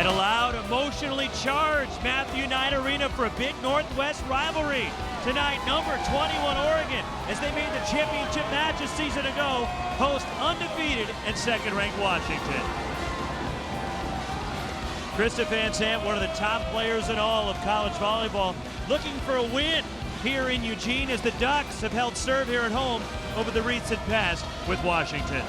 And a loud, emotionally charged Matthew Knight Arena for a big Northwest rivalry. Tonight, number 21 Oregon, as they made the championship match a season ago, host undefeated and second-ranked Washington. Krista Van Sant, one of the top players in all of college volleyball, looking for a win here in Eugene as the Ducks have held serve here at home over the recent past with Washington.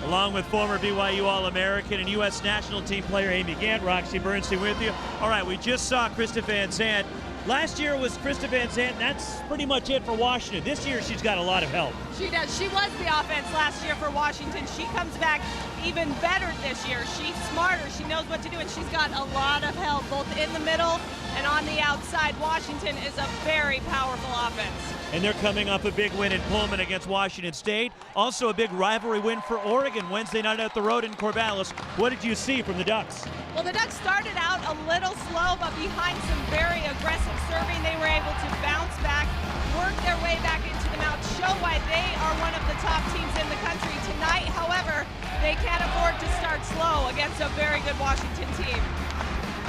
Along with former BYU All-American and U.S. national team player Amy Gant, Roxy Bernstein with you. All right, we just saw Krista Van Sant. Last year was Krista Van Sant, and that's pretty much it for Washington. This year she's got a lot of help. She does. She was the offense last year for Washington. She comes back even better this year. She's smarter. She knows what to do, and she's got a lot of help both in the middle and on the outside. Washington is a very powerful offense. And they're coming off a big win in Pullman against Washington State. Also a big rivalry win for Oregon Wednesday night at the road in Corvallis. What did you see from the Ducks? Well, the Ducks started out a little slow, but behind some very aggressive serving, they were able to bounce back, work their way back into the mount, show why they are one of the top teams in the country. Tonight, however, they can't afford to start slow against a very good Washington team.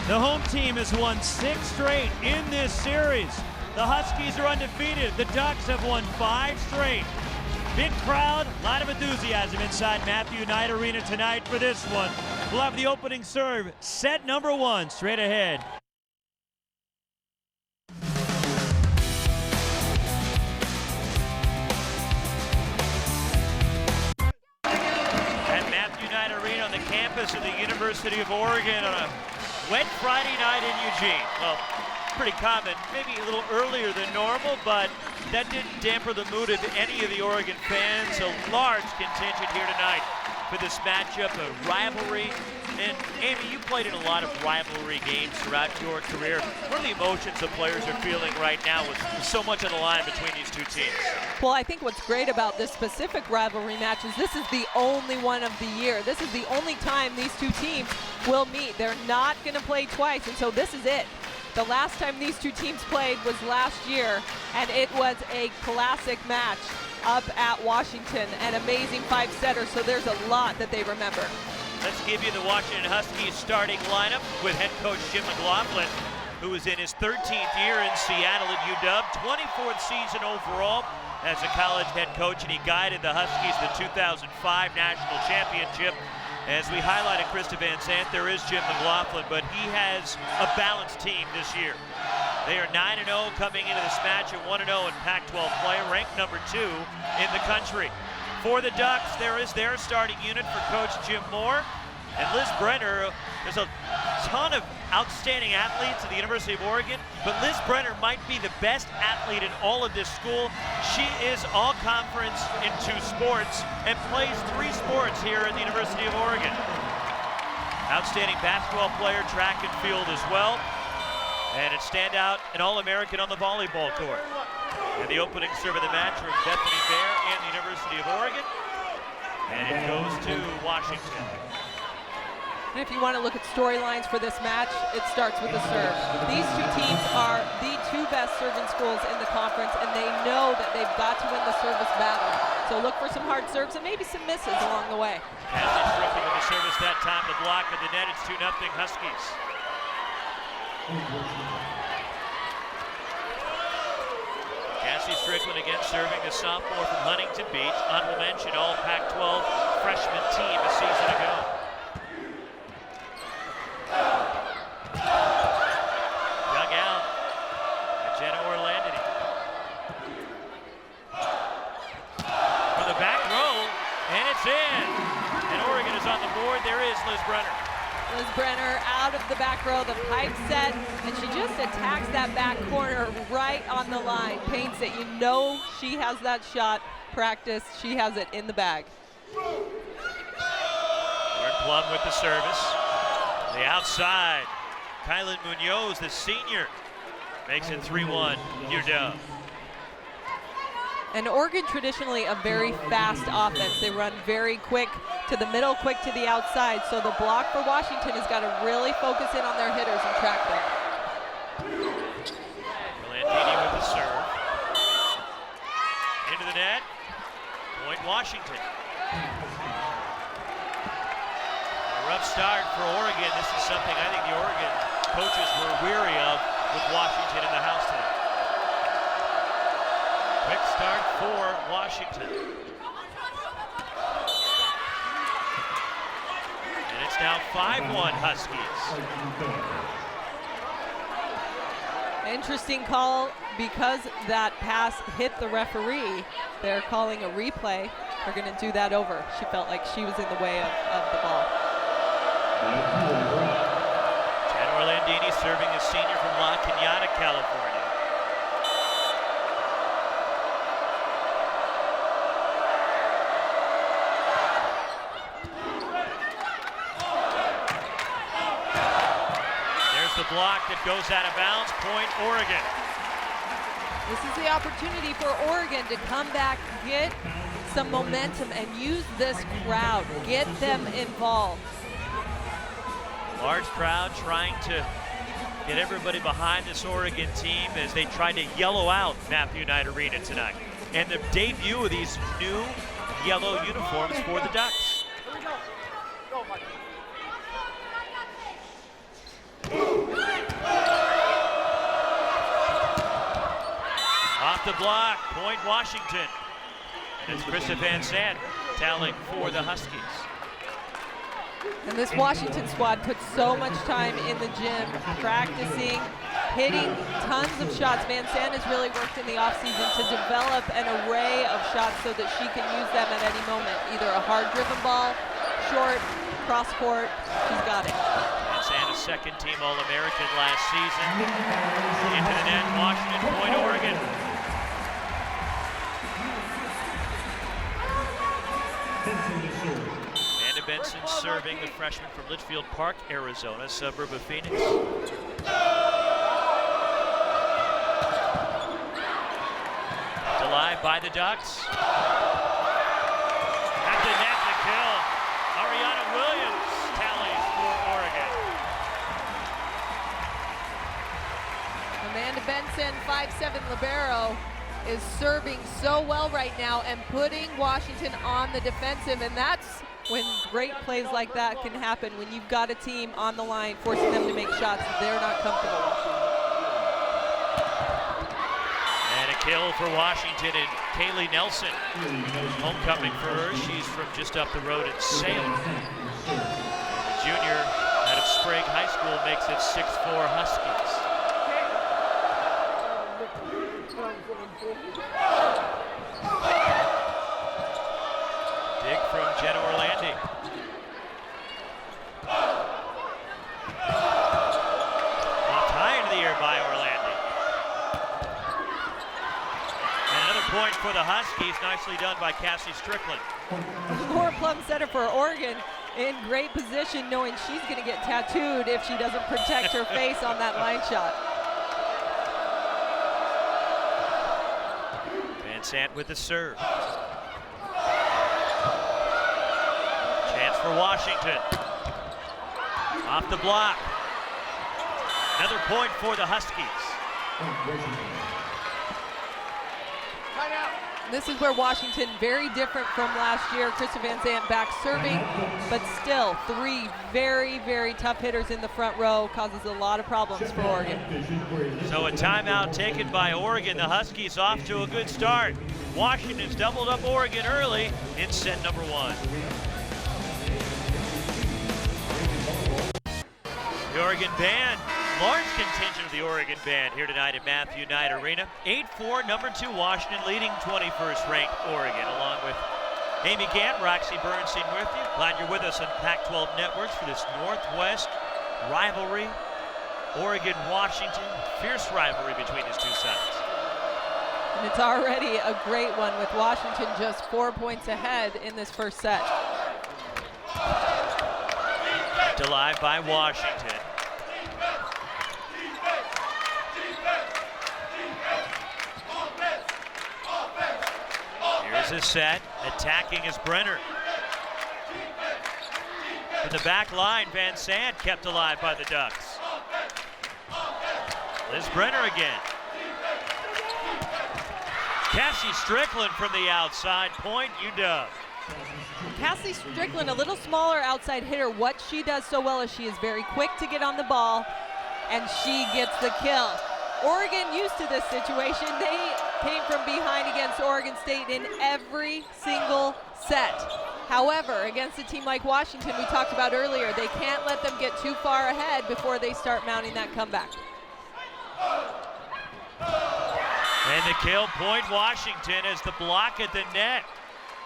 The home team has won 6 straight in this series. The Huskies are undefeated. The Ducks have won 5 straight. Big crowd, a lot of enthusiasm inside Matthew Knight Arena tonight for this one. We'll have the opening serve, set number 1, straight ahead. At Matthew Knight Arena on the campus of the University of Oregon on a wet Friday night in Eugene. Well, pretty common, maybe a little earlier than normal, but that didn't damper the mood of any of the Oregon fans. A large contingent here tonight for this matchup, a rivalry. And Amy, you played in a lot of rivalry games throughout your career. What are the emotions the players are feeling right now with so much on the line between these two teams? Well, I think what's great about this specific rivalry match is this is the only one of the year. This is the only time these two teams will meet. They're not going to play twice, and so this is it. The last time these two teams played was last year, and it was a classic match up at Washington, an amazing 5-setter, so there's a lot that they remember. Let's give you the Washington Huskies starting lineup with head coach Jim McLaughlin, who is in his 13th year in Seattle at UW, 24th season overall as a college head coach, and he guided the Huskies to the 2005 national championship. As we highlighted Krista Van Sant, there is Jim McLaughlin, but he has a balanced team this year. They are 9-0 coming into this match and 1-0 in Pac-12 play, ranked number 2 in the country. For the Ducks, there is their starting unit for Coach Jim Moore. And Liz Brenner, there's a ton of outstanding athletes at the University of Oregon, but Liz Brenner might be the best athlete in all of this school. She is all conference in 2 sports and plays 3 sports here at the University of Oregon. Outstanding basketball player, track and field as well. And a standout, an All-American on the volleyball court. And the opening serve of the match from Bethany Bear and the University of Oregon. And it goes to Washington. And if you want to look at storylines for this match, it starts with the serve. These two teams are the 2 best serving schools in the conference, and they know that they've got to win the service battle. So look for some hard serves and maybe some misses along the way. Cassie Strickland with the service that time, the block at the net. It's 2-0 Huskies. Cassie Strickland again serving, the sophomore from Huntington Beach. Honorable mention, all Pac-12 freshman team a season ago. Dug out by Jenna Orlandini. For the back row, and it's in. And Oregon is on the board. There is Liz Brenner. Liz Brenner out of the back row, the pipe set, and she just attacks that back corner right on the line. Paints it. You know she has that shot practiced. She has it in the bag. Lauren Plum with the service. The outside. Kylan Munoz, the senior, makes it 3-1. UW. And Oregon traditionally a very fast offense. They run very quick to the middle, quick to the outside. So the block for Washington has got to really focus in on their hitters and track them. Landini with the serve. Into the net. Point Washington. rough start for Oregon. This is something I think the Oregon coaches were weary of with Washington in the house tonight. Quick start for Washington. And it's now 5-1 Huskies. Interesting call because that pass hit the referee. They're calling a replay. They're going to do that over. She felt like she was in the way of the ball. Jenna Orlandini serving a senior from La Cañada, California. There's the block that goes out of bounds. Point Oregon. This is the opportunity for Oregon to come back, get some momentum, and use this crowd. Get them involved. Large crowd trying to get everybody behind this Oregon team as they try to yellow out Matthew Knight Arena tonight. And the debut of these new yellow uniforms for the Ducks. Off the block, point Washington. And it's Krista Van Sant tallying for the Huskies. And this Washington squad puts so much time in the gym, practicing, hitting tons of shots. Van Sant has really worked in the offseason to develop an array of shots so that she can use them at any moment. Either a hard-driven ball, short, cross-court, she's got it. Van Sant, a second-team All-American last season. Into the net, Washington, point Oregon. Amanda Benson serving, the freshman from Litchfield Park, Arizona, suburb of Phoenix. Alive by the Ducks. At the net to kill. Ariana Williams tallies for Oregon. Amanda Benson, 5'7" libero, is serving so well right now and putting Washington on the defensive, and that's when great plays like that can happen, when you've got a team on the line forcing them to make shots that they're not comfortable with. And a kill for Washington and Kaylee Nelson. Homecoming for her. She's from just up the road in Salem. The junior out of Sprague High School makes it 6-4 Huskies. Dig from Jenna Orlandi. Knocked high into the air by Orlandi. And another point for the Huskies, nicely done by Cassie Strickland. More plum setter for Oregon, in great position, knowing she's going to get tattooed if she doesn't protect her face on that line shot. Van Sant with the serve. Chance for Washington. Off the block. Another point for the Huskies. This is where Washington, very different from last year. Krista Van Sant back serving, but still three very, very tough hitters in the front row, causes a lot of problems for Oregon. So a timeout taken by Oregon. The Huskies off to a good start. Washington's doubled up Oregon early in set number one. The Oregon band, large contingent of the Oregon band here tonight at Matthew Knight Arena. 8-4, number 2 Washington leading 21st ranked Oregon, along with Amy Gant, Roxy Bernstein with you. Glad you're with us on Pac-12 Networks for this Northwest rivalry. Oregon-Washington, fierce rivalry between these two sides. And it's already a great one with Washington just 4 points ahead in this first set. Alive by Washington. Here's a set. Attacking is Brenner. From the back line, Van Sant kept alive by the Ducks. Liz Brenner again. Cassie Strickland from the outside, point UW. Cassie Strickland, a little smaller outside hitter. What she does so well is she is very quick to get on the ball, and she gets the kill. Oregon used to this situation. They came from behind against Oregon State in every single set. However, against a team like Washington we talked about earlier, they can't let them get too far ahead before they start mounting that comeback. And the kill, point Washington, as the block at the net.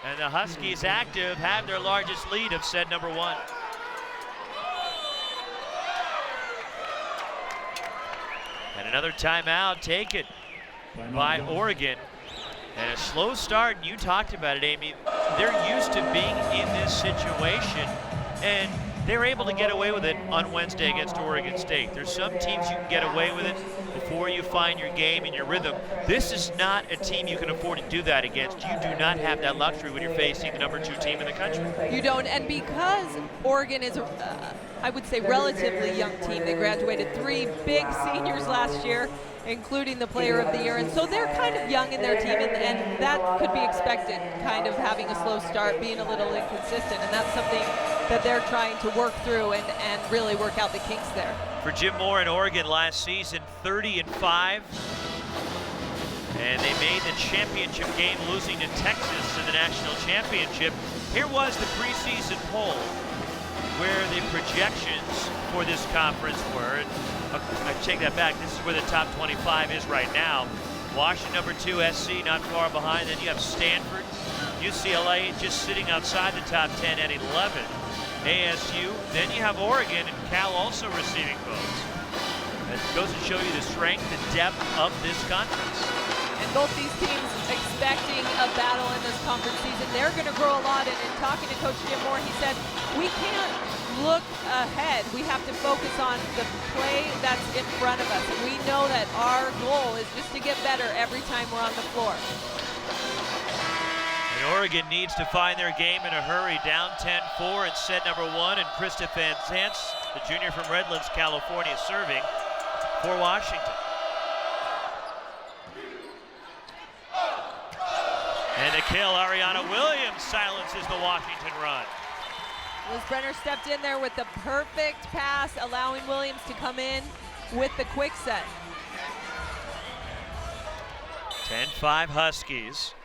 And the Huskies active have their largest lead of set number 1. And another timeout taken by Oregon. And a slow start, and you talked about it, Amy. They're used to being in this situation, and they were able to get away with it on Wednesday against Oregon State. There's some teams you can get away with it before you find your game and your rhythm. This is not a team you can afford to do that against. You do not have that luxury when you're facing the number 2 team in the country. You don't, and because Oregon is I would say relatively young team. They graduated 3 big seniors last year, including the player of the year, and so they're kind of young in their team, and that could be expected, kind of having a slow start, being a little inconsistent, and that's something that they're trying to work through and really work out the kinks there. For Jim Moore in Oregon last season, 30-5, and they made the championship game, losing to Texas in the national championship. Here was the preseason poll, where the projections for this conference were. And I take that back. This is where the top 25 is right now. Washington number 2, SC not far behind. Then you have Stanford, UCLA just sitting outside the top 10 at 11. ASU. Then you have Oregon and Cal also receiving votes. That goes to show you the strength and depth of this conference. And both these teams expecting a battle in this conference season. They're going to grow a lot. And in talking to Coach Jim Moore, he said, we can't look ahead. We have to focus on the play that's in front of us. And we know that our goal is just to get better every time we're on the floor. And Oregon needs to find their game in a hurry. Down 10-4 in set number 1. And Krista Van Zants, the junior from Redlands, California, serving for Washington. And the kill, Ariana Williams silences the Washington run. Liz Brenner stepped in there with the perfect pass, allowing Williams to come in with the quick set. 10-5 Huskies.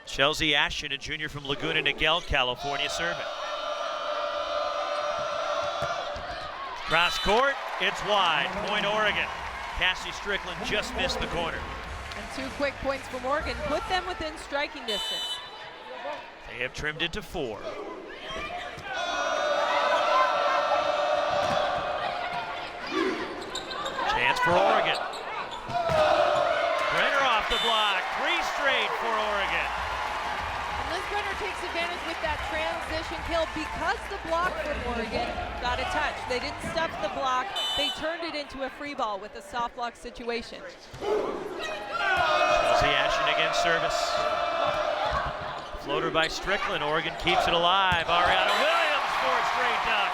Chelsea Ashton, a junior from Laguna Niguel, California, serving. Cross court, it's wide. Point Oregon. Cassie Strickland just missed the corner. And 2 quick points from Oregon put them within striking distance. They have trimmed it to 4. Chance for Oregon. Brenner off the block. 3 straight for Oregon. And Liz Brenner takes advantage with that transition kill because the block from Oregon got a touch. They didn't stuff the block. They turned it into a free ball with a soft block situation. Chelsea Ashton against service. Floater by Strickland. Oregon keeps it alive. Ariana Williams, 4 straight dunk.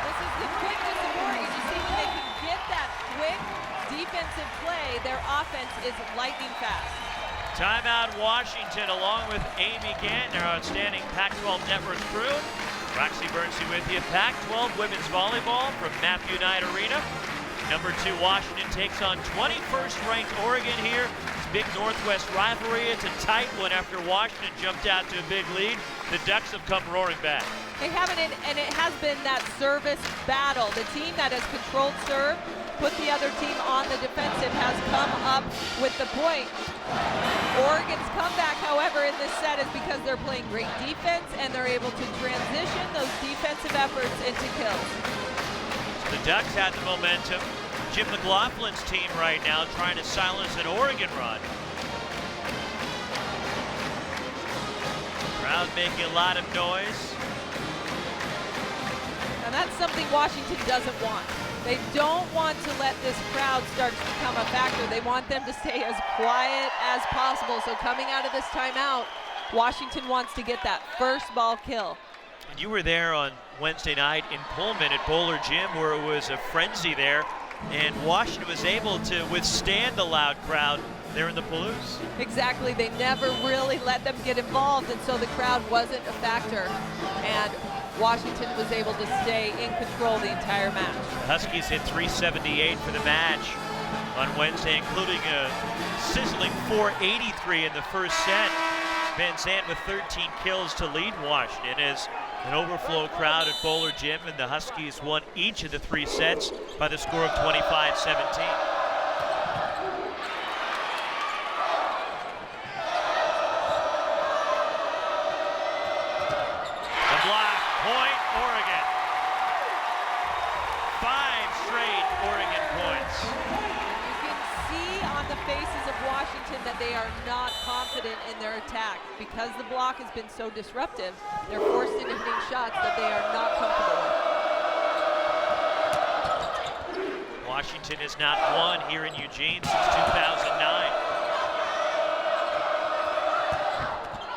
This is the quickness of Oregon. You see when they can get that quick defensive play, their offense is lightning fast. Timeout Washington, along with Amy Gant, our outstanding Pac-12 Network crew. Roxy Bernstein with you. Pac-12 women's volleyball from Matthew Knight Arena. Number 2 Washington takes on 21st ranked Oregon here. It's a big Northwest rivalry. It's a tight one after Washington jumped out to a big lead. The Ducks have come roaring back. They haven't, and it has been that service battle. The team that has controlled serve, put the other team on the defensive, has come up with the point. Oregon's comeback, however, in this set is because they're playing great defense and they're able to transition those defensive efforts into kills. The Ducks had the momentum. Jim McLaughlin's team right now trying to silence an Oregon run. Crowd making a lot of noise. And that's something Washington doesn't want. They don't want to let this crowd start to become a factor. They want them to stay as quiet as possible. So coming out of this timeout, Washington wants to get that first ball kill. And you were there on Wednesday night in Pullman at Bowler Gym, where it was a frenzy there, and Washington was able to withstand the loud crowd there in the Palouse. Exactly, they never really let them get involved, and so the crowd wasn't a factor. And Washington was able to stay in control the entire match. The Huskies hit 378 for the match on Wednesday, including a sizzling 483 in the first set. Van Zandt with 13 kills to lead Washington as an overflow crowd at Bowler Gym, and the Huskies won each of the 3 sets by the score of 25-17. That they are not confident in their attack. Because the block has been so disruptive, they're forced into hitting shots that they are not comfortable with. Washington has not won here in Eugene since 2009.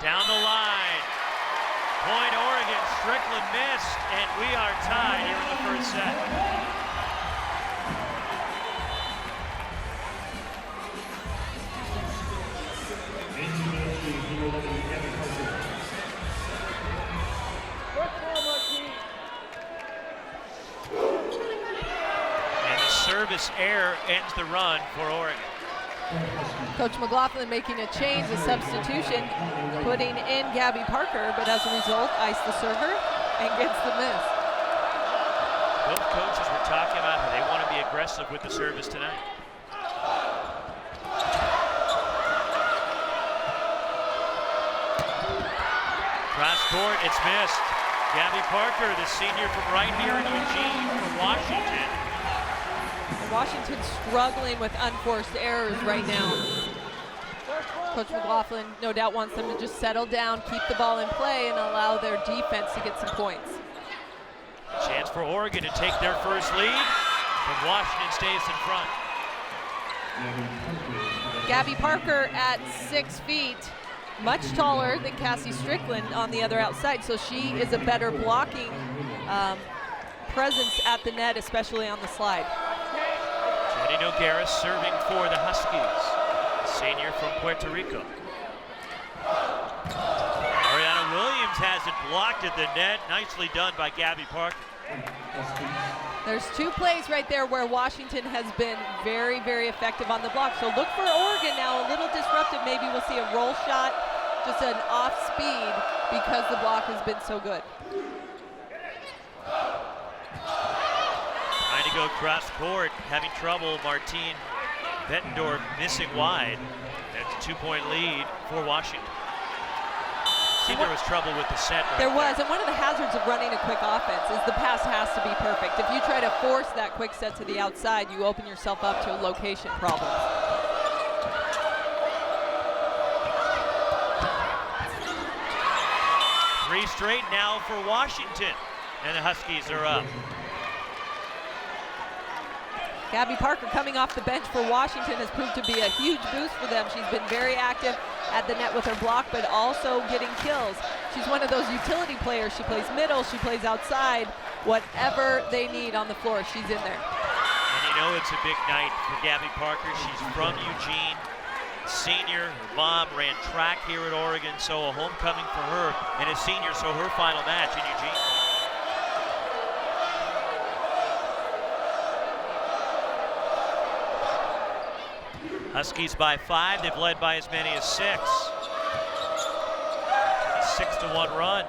Down the line. Point Oregon, Strickland missed, and we are tied here in the first set. Service error ends the run for Oregon. Coach McLaughlin making a change, a substitution, putting in Gabby Parker, but as a result, iced the server and gets the miss. Both coaches were talking about how they want to be aggressive with the service tonight. Cross court, it's missed. Gabby Parker, the senior from right here in Eugene for Washington. Washington's struggling with unforced errors right now. Coach McLaughlin no doubt wants them to just settle down, keep the ball in play, and allow their defense to get some points. A chance for Oregon to take their first lead, but Washington stays in front. Gabby Parker at 6 feet, much taller than Cassie Strickland on the other outside, so she is a better blocking presence at the net, especially on the slide. Jenny Nogueras serving for the Huskies, senior from Puerto Rico. Ariana Williams has it blocked at the net. Nicely done by Gabby Parker. There's 2 plays right there where Washington has been very, very effective on the block. So look for Oregon now, a little disruptive. Maybe we'll see a roll shot, just an off speed because the block has been so good. Trying to go cross court, having trouble. Martine Bettendorf missing wide. That's a 2-point lead for Washington. See, there was trouble with the set right there. And one of the hazards of running a quick offense is the pass has to be perfect. If you try to force that quick set to the outside, you open yourself up to location problems. Three straight now for Washington, and the Huskies are up. Gabby Parker coming off the bench for Washington has proved to be a huge boost for them. She's been very active at the net with her block, but also getting kills. She's one of those utility players. She plays middle, she plays outside. Whatever they need on the floor, she's in there. And you know it's a big night for Gabby Parker. She's from Eugene, senior. Her mom ran track here at Oregon, so a homecoming for her. And a senior, so her final match in Eugene. Huskies by 5, they've led by as many as 6. A 6-1 run.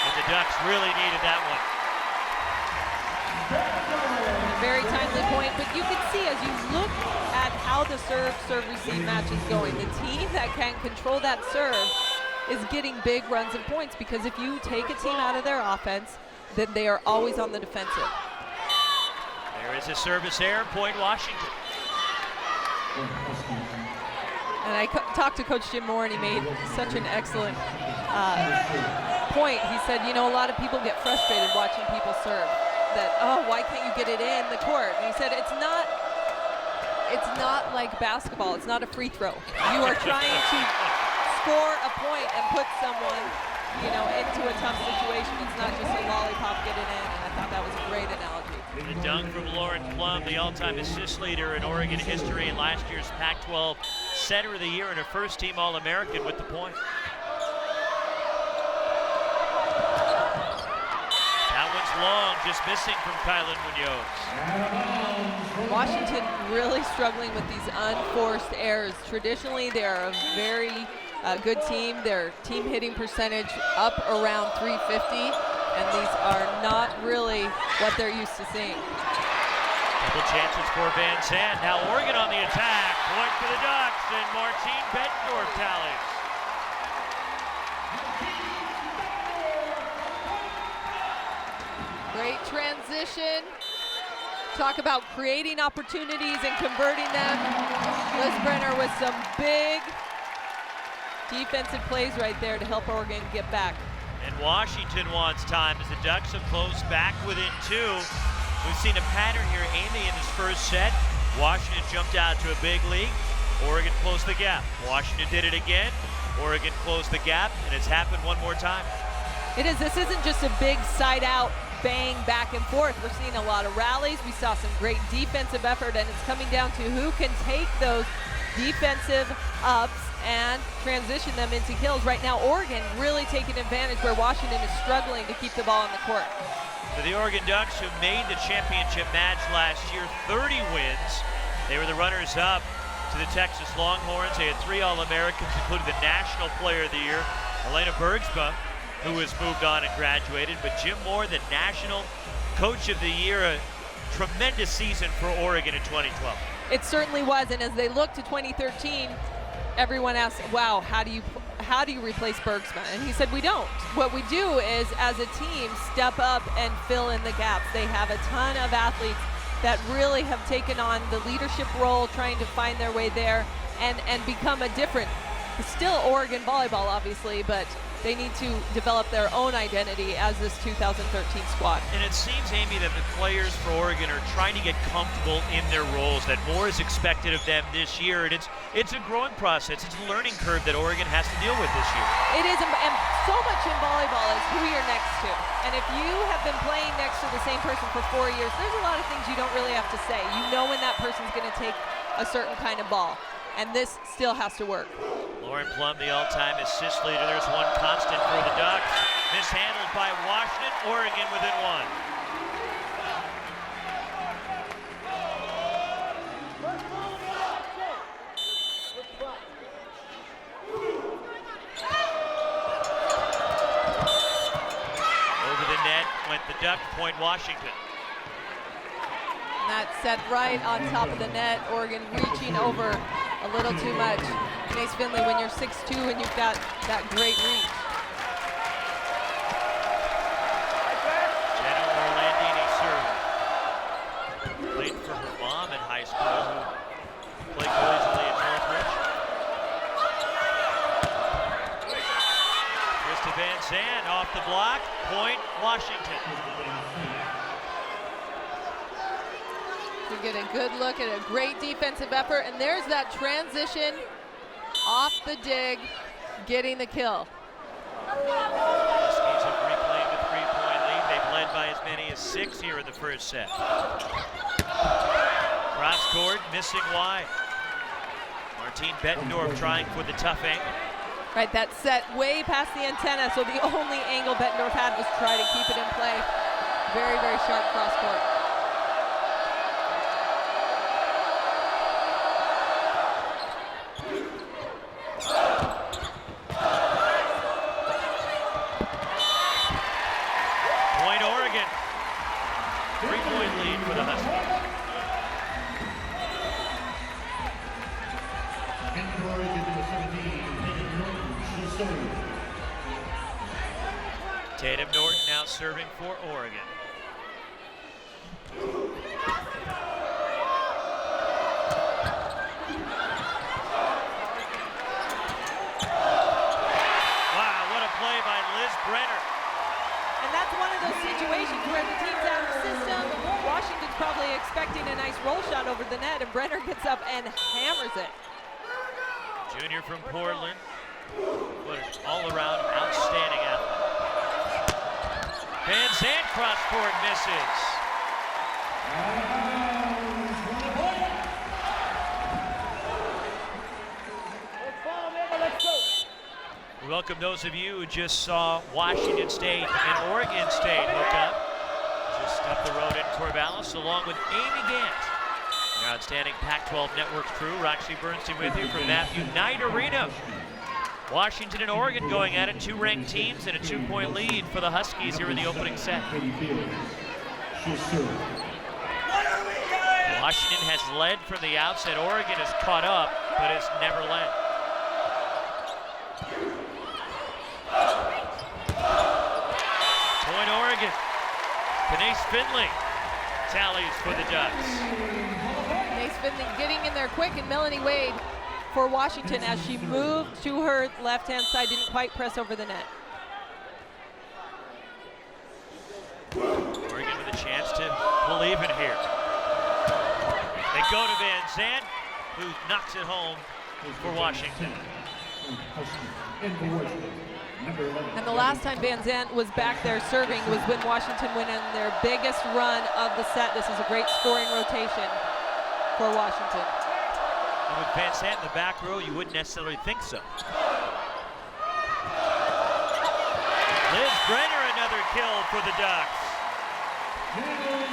And the Ducks really needed that one. A very timely point, but you can see as you look at how the serve-receive match is going. The team that can control that serve is getting big runs and points, because if you take a team out of their offense, then they are always on the defensive. There is a service error, point Washington. And I talked to Coach Jim Moore, and he made such an excellent point. He said, you know, a lot of people get frustrated watching people serve. That, oh, why can't you get it in the court? And he said, it's not like basketball. It's not a free throw. You are trying to score a point and put someone, you know, into a tough situation. It's not just a lollipop, get it in, and I thought that was a great analogy. The dunk from Lauren Plum, the all-time assist leader in Oregon history and last year's Pac-12 Center of the Year and a first-team All-American with the point. That one's long, just missing from Kylan Munoz. Washington really struggling with these unforced errors. Traditionally, they're a very good team. Their team hitting percentage up around 350. And these are not really what they're used to seeing. Couple chances for Van Zandt. Now Oregon on the attack. Point for the Ducks, and Martine Bettendorf tallies. Great transition. Talk about creating opportunities and converting them. Liz Brenner with some big defensive plays right there to help Oregon get back. And Washington wants time as the Ducks have closed back within 2. We've seen a pattern here, Amy, in this first set. Washington jumped out to a big lead. Oregon closed the gap. Washington did it again. Oregon closed the gap, and it's happened one more time. It is. This isn't just a big side-out bang back and forth. We're seeing a lot of rallies. We saw some great defensive effort, and it's coming down to who can take those defensive ups and transition them into kills. Right now, Oregon really taking advantage where Washington is struggling to keep the ball on the court. For the Oregon Ducks, who made the championship match last year, 30 wins. They were the runners-up to the Texas Longhorns. They had 3 All-Americans, including the National Player of the Year, Elena Bergsma, who has moved on and graduated, but Jim Moore, the National Coach of the Year, a tremendous season for Oregon in 2012. It certainly was, and as they look to 2013, everyone asks, wow, how do you replace Bergsma? And he said, we don't. What we do is, as a team, step up and fill in the gaps. They have a ton of athletes that really have taken on the leadership role, trying to find their way there and become a different, still Oregon volleyball, obviously, but they need to develop their own identity as this 2013 squad. And it seems, Amy, that the players for Oregon are trying to get comfortable in their roles, that more is expected of them this year, and it's a growing process. It's a learning curve that Oregon has to deal with this year. It is, and so much in volleyball is who you're next to. And if you have been playing next to the same person for 4 years, there's a lot of things you don't really have to say. You know when that person's going to take a certain kind of ball, and this still has to work. Lauren Plum, the all-time assist leader. There's one constant for the Ducks. Mishandled by Washington. Oregon within 1. Over the net went the Ducks, point Washington. And that's set right on top of the net. Oregon reaching over a little too much. Mace Finley, when you're 6'2" and you've got that great reach. Jenna Orlandini served. Played for her mom in high school. Played collegiately at Northridge. Krista Van Zandt off the block. Point Washington. We get a good look at a great defensive effort, and there's that transition off the dig, getting the kill. Huskies have reclaimed a 3-point lead. They've led by as many as 6 here in the first set. Cross court, missing wide. Martine Bettendorf trying for the tough angle. Right, that set way past the antenna, so the only angle Bettendorf had was try to keep it in play. Very, very sharp cross court. Tatum Norton now serving for Oregon. Wow, what a play by Liz Brenner. And that's one of those situations where the team's out of system. Washington's probably expecting a nice roll shot over the net, and Brenner gets up and hammers it. Junior from Portland, but an all-around outstanding athlete. Van Zandt cross court misses. We welcome those of you who just saw Washington State and Oregon State hook up just up the road in Corvallis, along with Amy Gant. Our outstanding Pac-12 Network crew. Roxy Bernstein with you from Matthew Knight Arena. Washington and Oregon going at it, two ranked teams and a 2-point lead for the Huskies here in the opening set. Washington has led from the outset. Oregon has caught up, but has never led. Point Oregon. Denise Finley tallies for the Ducks. Denise Finley getting in there quick, and Melanie Wade for Washington as she moved to her left-hand side, didn't quite press over the net. Oregon with a chance to believe in here. They go to Van Zandt, who knocks it home for Washington. And the last time Van Zandt was back there serving was when Washington went on their biggest run of the set. This is a great scoring rotation for Washington. And with Van Zandt in the back row, you wouldn't necessarily think so. Liz Brenner, another kill for the Ducks.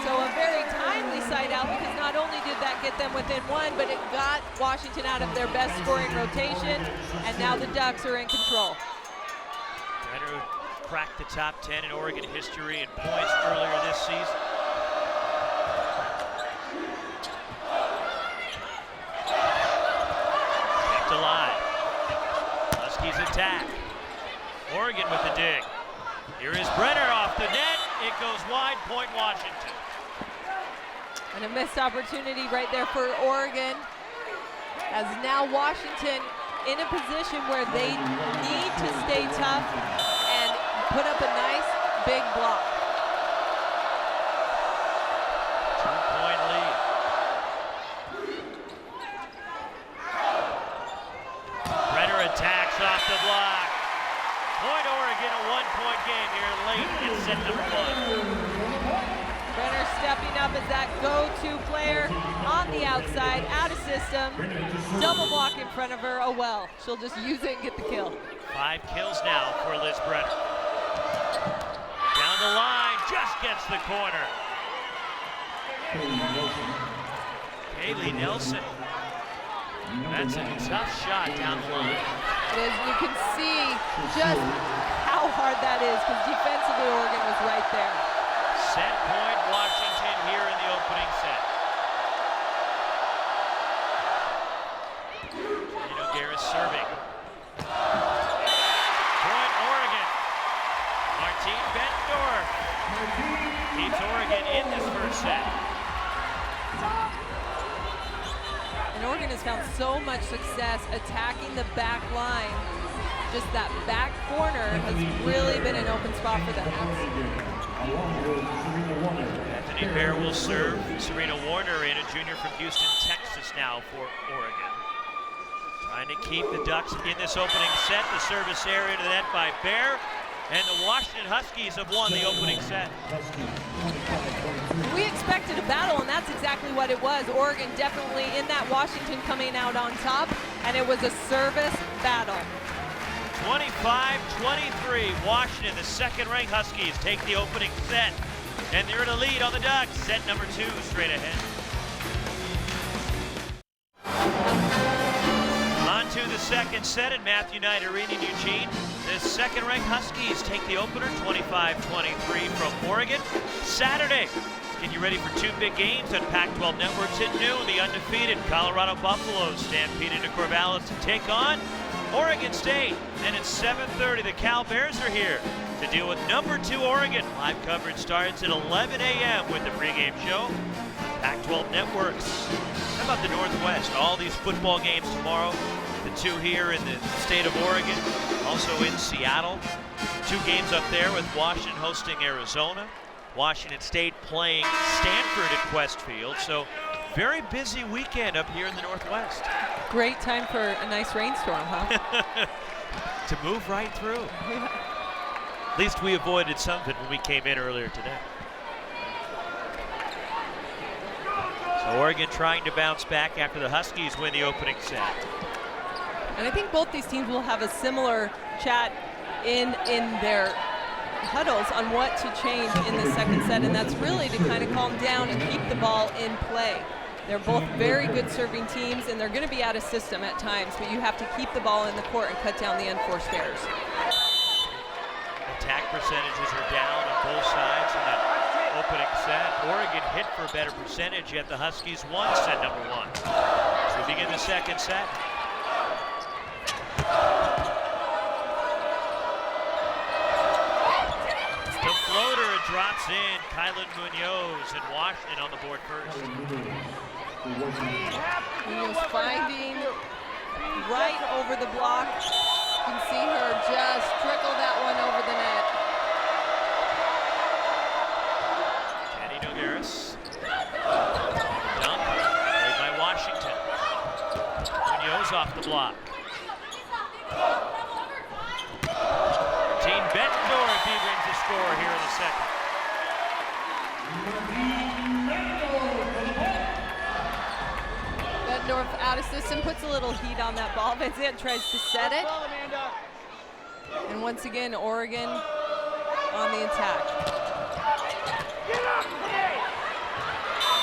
So a very timely side out, because not only did that get them within one, but it got Washington out of their best scoring rotation, and now the Ducks are in control. Brenner cracked the top 10 in Oregon history in points earlier this season. Kept alive. Huskies attack. Oregon with the dig. Here is Brenner off the net. It goes wide, point Washington. And a missed opportunity right there for Oregon, as now Washington in a position where they need to stay tough and put up a nice big block. 2-point lead. Brenner attacks off the block. Point Oregon, a 1-point game here late in set number 1. Brenner stepping up as that go-to player on the outside, out of system, double block in front of her. Oh well, she'll just use it and get the kill. 5 kills now for Liz Brenner. Down the line, just gets the corner. Kaylee Nelson. That's a tough shot down the line. It is, you can see just how hard that is, because defensively Oregon was right there. Set point Washington here in the opening set. Garris serving. Point Oregon. Martine Bettendorf keeps Oregon in this first set. And Oregon has found so much success attacking the back line. Just that back corner has really been an open spot for them. Anthony Bear will serve. Serena Warner in, a junior from Houston, Texas now for Oregon. Trying to keep the Ducks in this opening set. The service area to the net by Bear. And the Washington Huskies have won the opening set. We expected a battle, and that's exactly what it was. Oregon definitely in that, Washington coming out on top, and it was a service battle. 25-23, Washington, the second-ranked Huskies, take the opening set. And they're in a lead on the Ducks. Set number 2 straight ahead. On to the second set at Matthew Knight Arena in Eugene. The second-ranked Huskies take the opener, 25-23 from Oregon. Saturday, get you ready for 2 big games on Pac-12 Networks at noon. The undefeated Colorado Buffaloes stampede into Corvallis to take on Oregon State. And at 7:30, the Cal Bears are here to deal with number 2 Oregon. Live coverage starts at 11 a.m. with the pregame show. Pac-12 Networks. How about the Northwest? All these football games tomorrow. The 2 here in the state of Oregon, also in Seattle. 2 games up there with Washington hosting Arizona. Washington State playing Stanford at Quest Field. So very busy weekend up here in the Northwest. Great time for a nice rainstorm, huh? To move right through. Yeah. At least we avoided some of it when we came in earlier today. So Oregon trying to bounce back after the Huskies win the opening set. And I think both these teams will have a similar chat in their huddles on what to change in the second set, and that's really to kind of calm down and keep the ball in play. They're both very good serving teams, and they're going to be out of system at times, but you have to keep the ball in the court and cut down the unforced errors. Attack percentages are down on both sides in that opening set. Oregon hit for a better percentage, yet the Huskies won set number 1. So we begin the second set. The floater drops in. Kylan Munoz and Washington on the board first. Munoz finding right over the block. You can see her just trickle that one over the net. Kenny Nogueras. Dunk made by Washington. Munoz off the block. Team Bettendorf, he brings the score here in the second. Bettendorf out of system, puts a little heat on that ball. Van Zandt tries to set it. And once again, Oregon on the attack.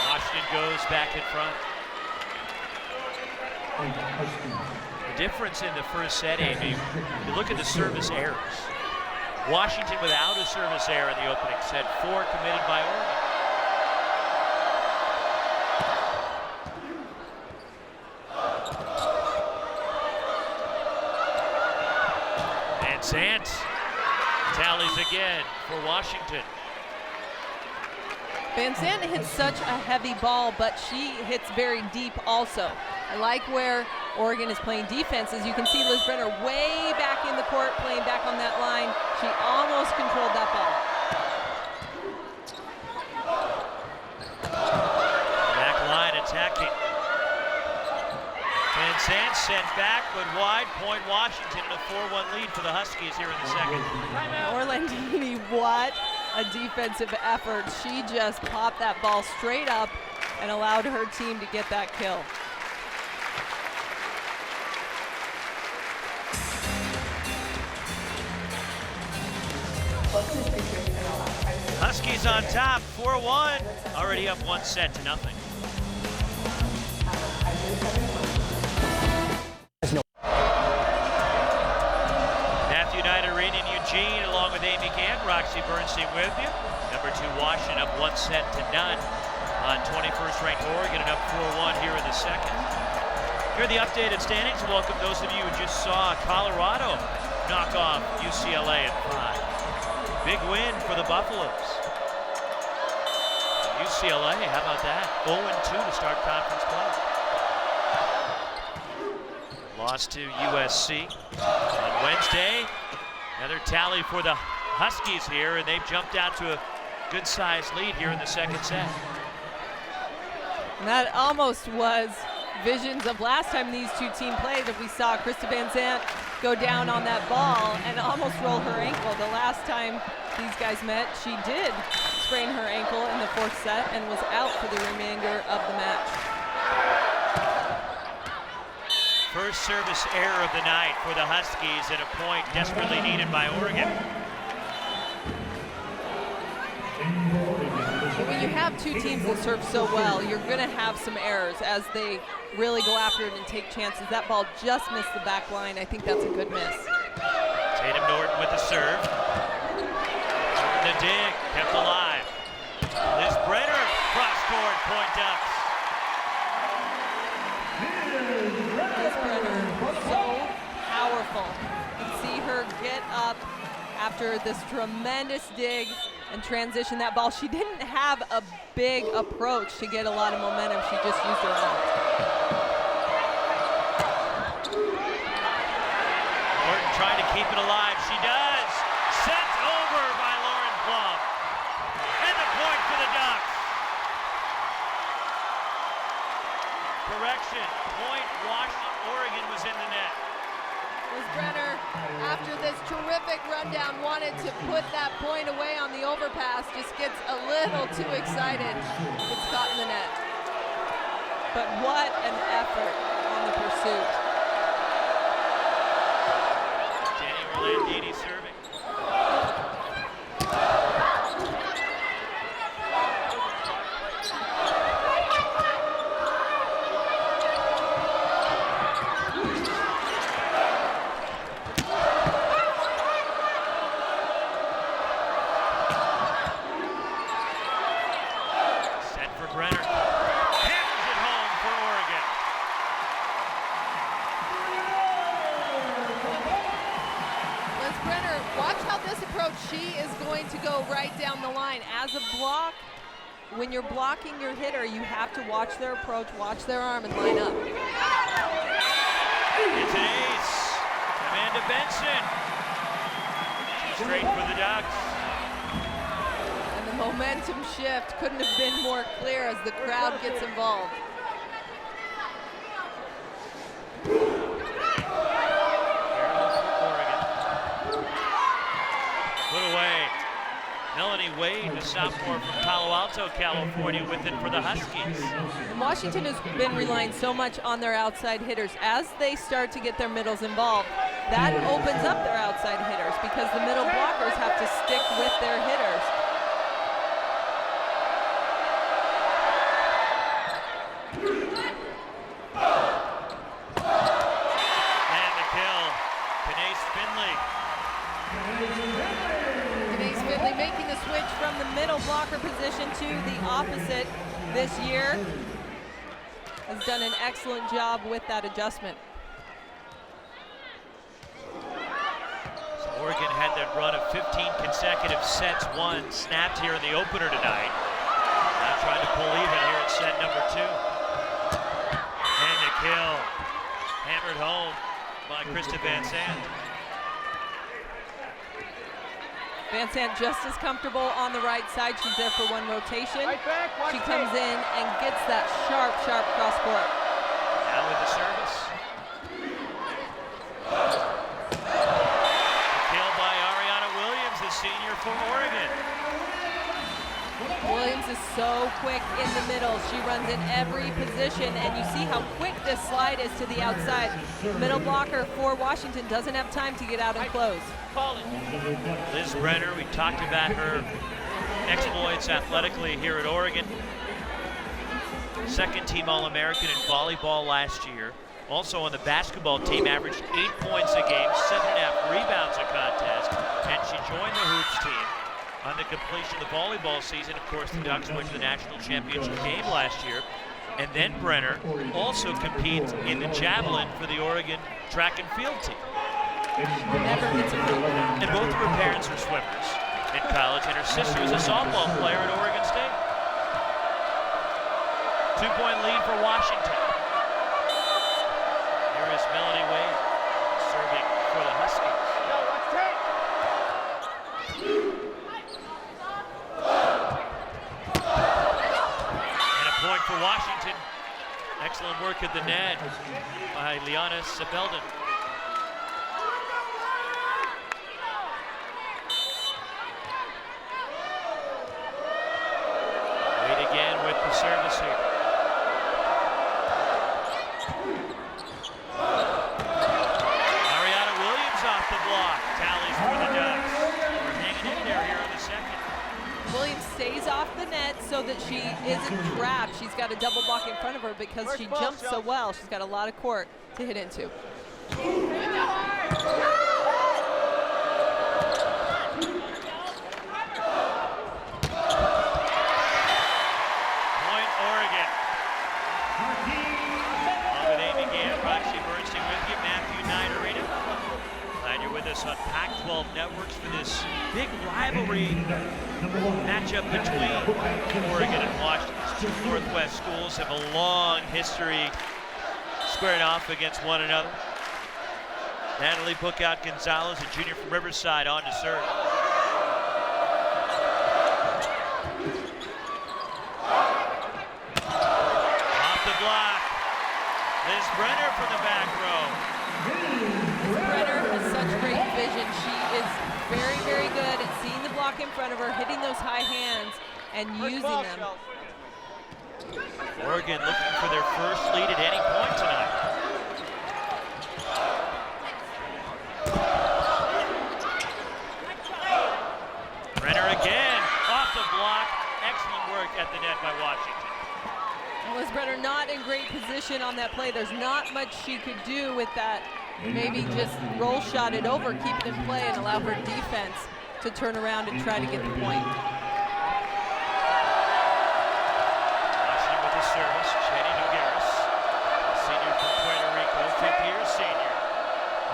Washington goes back in front. The difference in the first set, Amy, you look at the service errors. Washington without a service error in the opening set, 4 committed by Oregon. And Zandt tallies again for Washington. Van Zandt hits such a heavy ball, but she hits very deep also. I like where Oregon is playing defense. As you can see, Liz Brenner way back in the court, playing back on that line. She almost controlled that ball. Back line attacking. Van Zandt sent back, but wide. Point Washington in a 4-1 lead for the Huskies here in the second. Orlandini, what a defensive effort. She just popped that ball straight up and allowed her team to get that kill. Huskies on top, 4-1. Already up 1 set to nothing. Matthew Knight Arena in Eugene, along with Amy Gant, Roxy Bernstein with you. Number 2 Washington up 1 set to none on 21st ranked Oregon, and up 4-1 here in the second. Here are the updated standings. Welcome those of you who just saw Colorado knock off UCLA at 5. Big win for the Buffaloes. UCLA, how about that? 0-2 to start conference play. Lost to USC on Wednesday. Another tally for the Huskies here, and they've jumped out to a good-sized lead here in the second set. And that almost was visions of last time these two teams played, that we saw Krista Van Zandt go down on that ball and almost roll her ankle. The last time these guys met, she did sprain her ankle in the 4th set and was out for the remainder of the match. First service error of the night for the Huskies, and a point desperately needed by Oregon. When you have two teams that serve so well, you're going to have some errors as they really go after it and take chances. That ball just missed the back line. I think that's a good miss. Tatum Norton with the serve. The dig kept alive. Liz Brenner cross court, point Ducks. Liz Brenner, so powerful. You can see her get up after this tremendous dig and transition that ball. She didn't have a big approach to get a lot of momentum. She just used her arm. Norton trying to keep it alive. She does. Sent over by Lauren Plum. And the After this terrific rundown, wanted to put that point away on the overpass, just gets a little too excited. Gets caught in the net. But what an effort on the pursuit. Jenny Orlandini serving. She is going to go right down the line. As a block, when you're blocking your hitter, you have to watch their approach, watch their arm, and line up. It's an ace. Amanda Benson. She's straight for the Ducks. And the momentum shift couldn't have been more clear as the crowd gets involved. Melanie Wade, the sophomore from Palo Alto, California, with it for the Huskies. Washington has been relying so much on their outside hitters. As they start to get their middles involved, that opens up their outside hitters because the middle blockers have to stick with their hitters. And the kill, Denise Finley. Making the switch from the middle blocker position to the opposite this year. Has done an excellent job with that adjustment. So Oregon had that run of 15 consecutive sets won, snapped here in the opener tonight. Now trying to pull even here at set number 2. And the kill, hammered home by Krista Van Sant. Van Sant just as comfortable on the right side. She's there for one rotation. She comes in and gets that sharp cross court. Now with the service. The kill by Ariana Williams, the senior for Oregon. Williams is so quick in the middle. She runs in every position, and you see how quick this slide is to the outside. Middle blocker for Washington doesn't have time to get out and close. Liz Brenner, we talked about her exploits athletically here at Oregon. Second team All-American in volleyball last year. Also on the basketball team, averaged 8 points a game, 7.5 rebounds a contest, and she joined the hoops team on the completion of the volleyball season. Of course, the Ducks went to the national championship game last year. And then Brenner also competes in the javelin for the Oregon track and field team. And both of her parents are swimmers in college, and her sister is a softball player at Oregon State. 2-point lead for Washington. Here is Melanie Wade serving for the Huskies. And a point for Washington. Excellent work at the net by Liana Sebelden. Service here. Ariana Williams off the block. Tallies for the Ducks. We're hanging in there here in the second. Williams stays off the net so that she isn't trapped. She's got a double block in front of her because she jumps so well. She's got a lot of court to hit into. On Pac-12 networks for this big rivalry matchup between Oregon and Washington. These two Northwest schools have a long history squaring off against one another. Natalie Bookout Gonzalez, a junior from Riverside, on to serve. Off the block. Liz Brenner from the back row. Liz Brenner has such great vision. She is very, very good at seeing the block in front of her, hitting those high hands, and using them. Oregon looking for their first lead at any point tonight. Brenner again, off the block. Excellent work at the net by Washington. Liz Brenner not in great position on that play. There's not much she could do with that. Maybe just roll shot it over, keep it in play, and allow her defense to turn around and try to get the point. Washington with the service, Jenny Nogueras, a senior from Puerto Rico, fifth-year senior.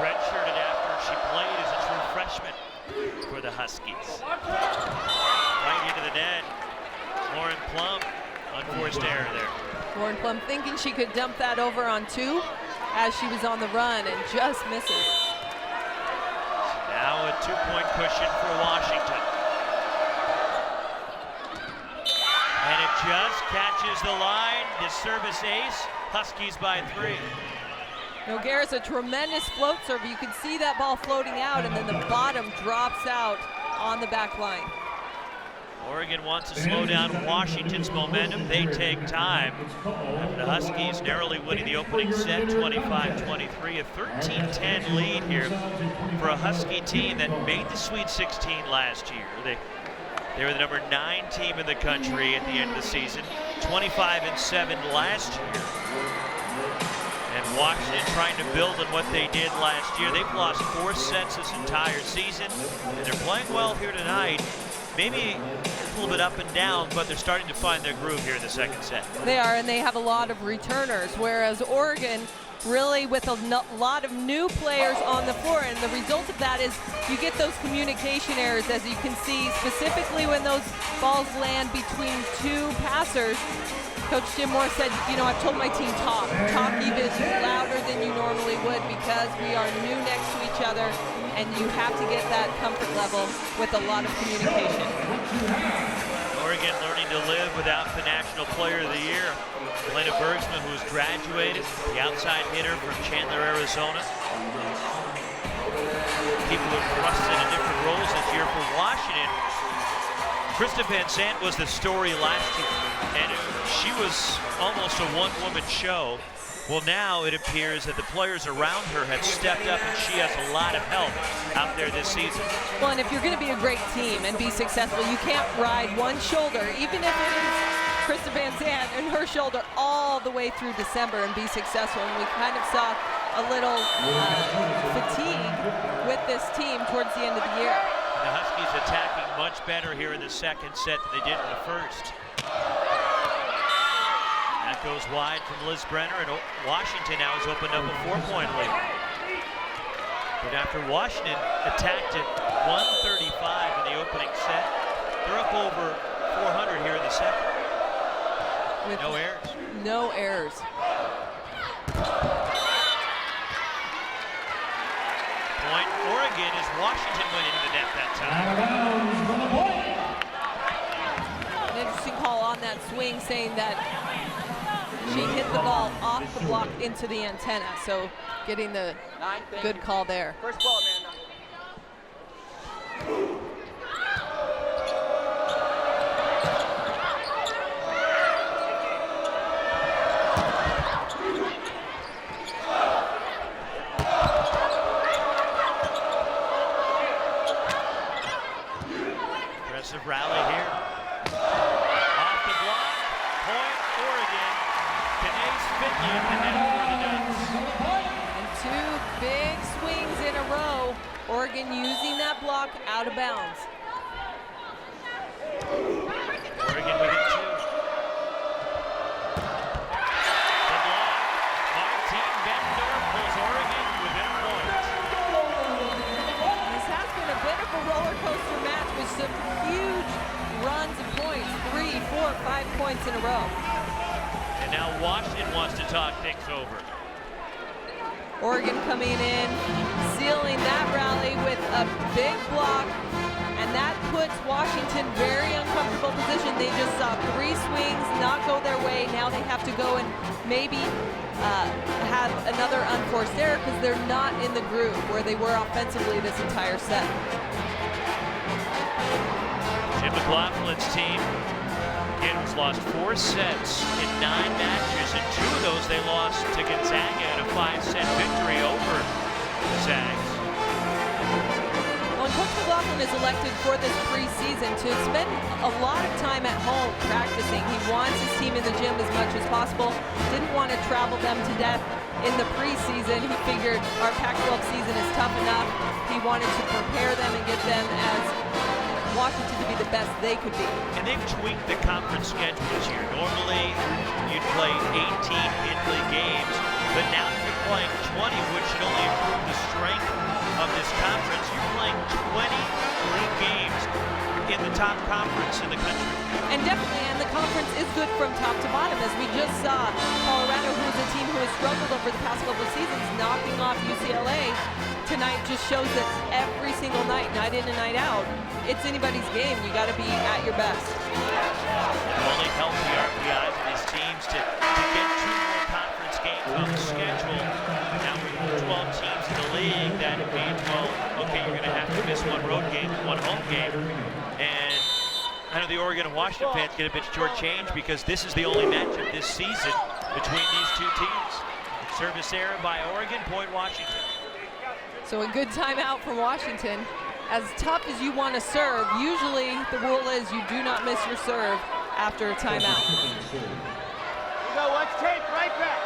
Redshirted after she played as a true freshman for the Huskies. Right into the net. Lauren Plum, unforced error there. Lauren Plum thinking she could dump that over on two as she was on the run and just misses. Now a 2-point cushion for Washington. And it just catches the line. The service ace, Huskies by 3. Nogueras, a tremendous float serve. You can see that ball floating out, and then the bottom drops out on the back line. Oregon wants to slow down Washington's momentum. They take time. The Huskies narrowly winning the opening set, 25-23, a 13-10 lead here for a Husky team that made the Sweet 16 last year. They were the number 9 team in the country at the end of the season, 25-7 last year. And Washington trying to build on what they did last year. They've lost 4 sets this entire season, and they're playing well here tonight. Maybe a little bit up and down, but they're starting to find their groove here in the second set. They are, and they have a lot of returners, whereas Oregon really with a lot of new players on the floor, and the result of that is you get those communication errors, as you can see, specifically when those balls land between two passers. Coach Jim Moore said, you know, I've told my team talk even louder than you normally would, because we are new next to each other, and you have to get that comfort level with a lot of communication. Oregon learning to live without the National Player of the Year. Elena Bergsman, who has graduated, the outside hitter from Chandler, Arizona. People who have thrust into different roles this year for Washington. Krista Van Sant was the story last year, and she was almost a one-woman show. Well, now it appears that the players around her have stepped up, and she has a lot of help out there this season. Well, and if you're going to be a great team and be successful, you can't ride one shoulder, even if it is Krista Van Sant and her shoulder, all the way through December and be successful. And we kind of saw a little fatigue with this team towards the end of the year. The Huskies attacking much better here in the second set than they did in the first. That goes wide from Liz Brenner, and Washington now has opened up a 4-point lead. But after Washington attacked at 135 in the opening set, they're up over 400 here in the second. With no errors. No errors. Point Oregon as Washington went into the net that time. An interesting call on that swing, saying that she hit the ball off the block into the antenna, so getting the good call there. First ball, man. Aggressive rally here. Off the block, point Oregon. Kanace Fitton and then for the Ducks. And two big swings in a row. Oregon using that block out of bounds. Oregon with it too. The block. Martine Bendor pulls Oregon within a point. This has been a bit of a roller coaster match with some huge runs and points, 3, 4, 5 points in a row. And now Washington wants to talk things over. Oregon coming in, sealing that rally with a big block and that puts Washington very uncomfortable position. They just saw 3 swings not go their way. Now they have to go and maybe have another unforced error because they're not in the groove where they were offensively this entire set. Jim McLaughlin's team again was lost 4 sets in 9 matches, and 2 of those they lost to Gonzaga in a 5-set victory over the Zags. Well, Coach McLaughlin is elected for this preseason to spend a lot of time at home practicing. He wants his team in the gym as much as possible. Didn't want to travel them to death in the preseason. He figured our Pac-12 season is tough enough. He wanted to prepare them and get them as Washington to be the best they could be. And they've tweaked the conference schedule this year. Normally, you'd play 18 in-league games, but now you're playing 20, which should only improve the strength of this conference. You're playing 20 league games in the top conference in the country. And definitely, and the conference is good from top to bottom, as we just saw Colorado, who is a team who has struggled over the past couple of seasons, knocking off UCLA. Tonight just shows that every single night, night in and night out, it's anybody's game. You got to be at your best. The only healthy RPI for these teams to get 2 more conference games on the schedule. Now with 12 teams in the league, that means, well, okay, you're going to have to miss 1 road game, 1 home game. And I know the Oregon and Washington fans get a bit shortchanged because this is the only matchup this season between these 2 teams. Service error by Oregon, point Washington. So a good timeout from Washington. As tough as you want to serve, usually the rule is you do not miss your serve after a timeout. You go, watch tape, right back.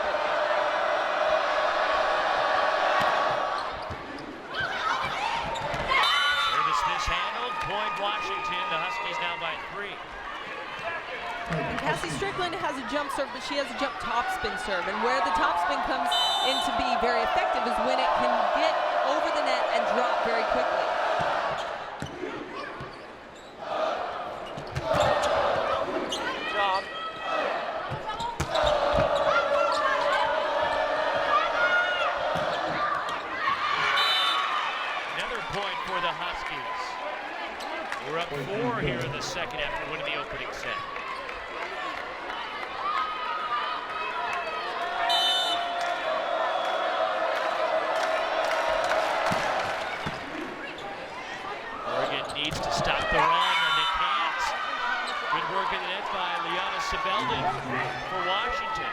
Service mishandled, point Washington. The Huskies now by 3. And Cassie Strickland has a jump serve, but she has a jump topspin serve. And where the topspin comes in to be very effective is when it can get over the net and drop very quickly. Good job. Another point for the Huskies. We're up 4 here in the second after winning the opening set. Needs to stop the run, and they can't. Good work in the net by Sept for Washington.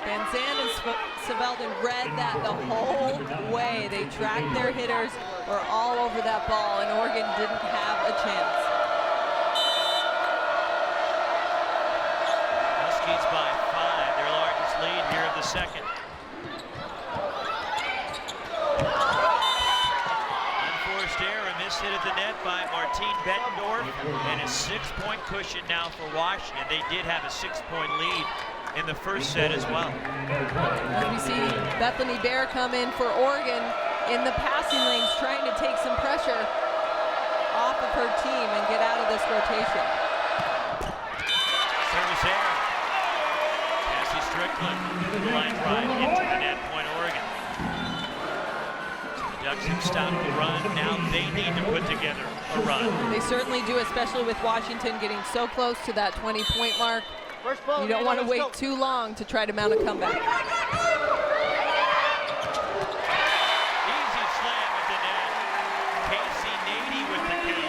Van Zandt and Sevelden read that the whole way. They tracked their hitters, were all over that ball, and Oregon didn't have a chance. Huskies by 5, their largest lead here of the second. Hit at the net by Martine Bettendorf, and a 6-point cushion now for Washington. They did have a 6-point lead in the first set as well. As we see Bethany Bear come in for Oregon in the passing lanes, trying to take some pressure off of her team and get out of this rotation. Service error. Cassie Strickland, line drive into the net, point Oregon. Ducks have stopped the run. Now they need to put together a run. They certainly do, especially with Washington getting so close to that 20-point mark. You don't want to wait too long to try to mount a comeback. Easy slam at the net. Casey Nady with the kill.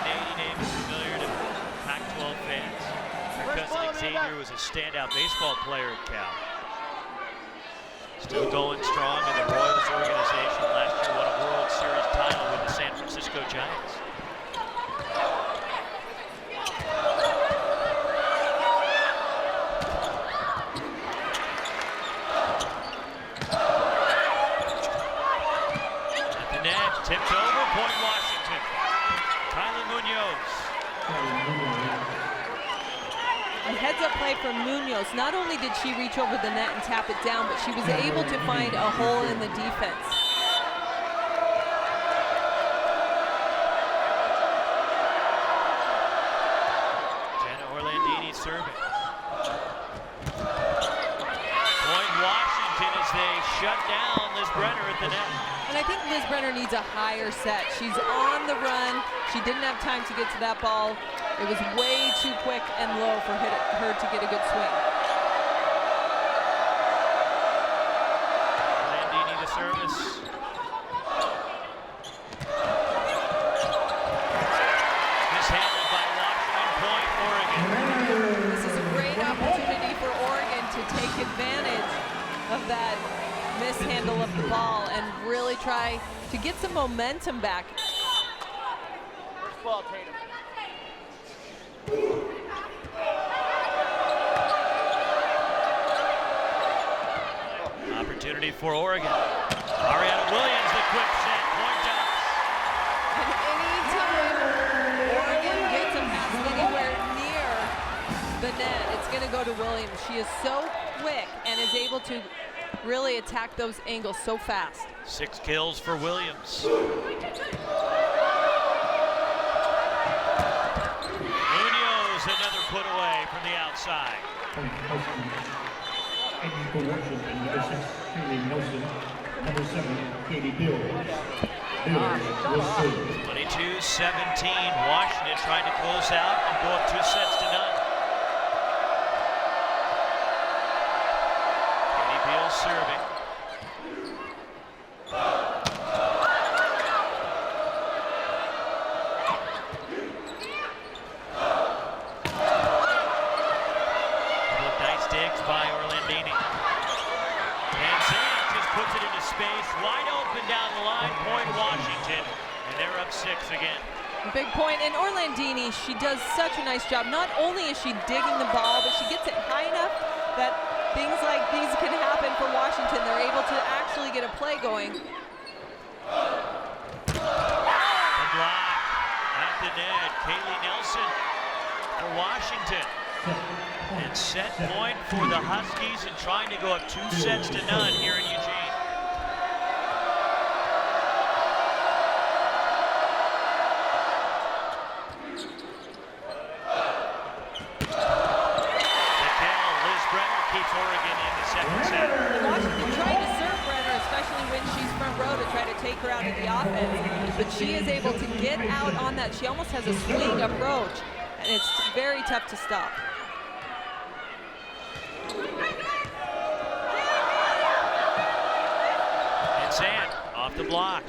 Nady name is familiar to Pac-12 fans. Her cousin Xavier was a standout baseball player at Cal. Still going strong in the Royals organization. Last year won a World Series title with the San Francisco Giants. At the net, tipped over, point Washington. Kylie Munoz. A heads-up play from Munoz. Not only did she reach over the net and tap it down, but she was able to find a hole in the defense. Jenna Orlandini serving. Point Washington as they shut down Liz Brenner at the net. And I think Liz Liz Brenner needs a higher set. She's on the run. She didn't have time to get to that ball. It was way too quick and low for her to get a good swing. Landini the service. Mishandled by Washington, point Oregon. This is a great opportunity for Oregon to take advantage of that mishandle of the ball and really try to get some momentum back. First ball, Tatum. Opportunity for Oregon. Ariana Williams, the quick set, point Ducks. And anytime Oregon gets a pass anywhere near the net, it's going to go to Williams. She is so quick and is able to really attack those angles so fast. 6 kills for Williams. Munoz, another put away from the outside. For Washington, number 6, Haley Nelson. Number 7, Katie Bill. Bill was served. 22-17. Washington trying to close out and go up 2 sets to none. Katie Bill serving. Nice digs by Orlandini. And Sept just puts it into space, wide open down the line, point Washington, and they're up 6 again. Big point. And Orlandini, she does such a nice job. Not only is she digging the ball, but she gets it high enough that things like these can happen for Washington. They're able to actually get a play going. The block at the net. Kaylee Nelson for Washington. And set point for the Huskies and trying to go up 2 sets to none here in Eugene. The kill, Liz Brenner keeps Oregon in the second set. And Washington trying to serve Brenner, especially when she's front row, to try to take her out of the offense. But she is able to get out on that. She almost has a swing approach, and it's very tough to stop. And Sept off the block.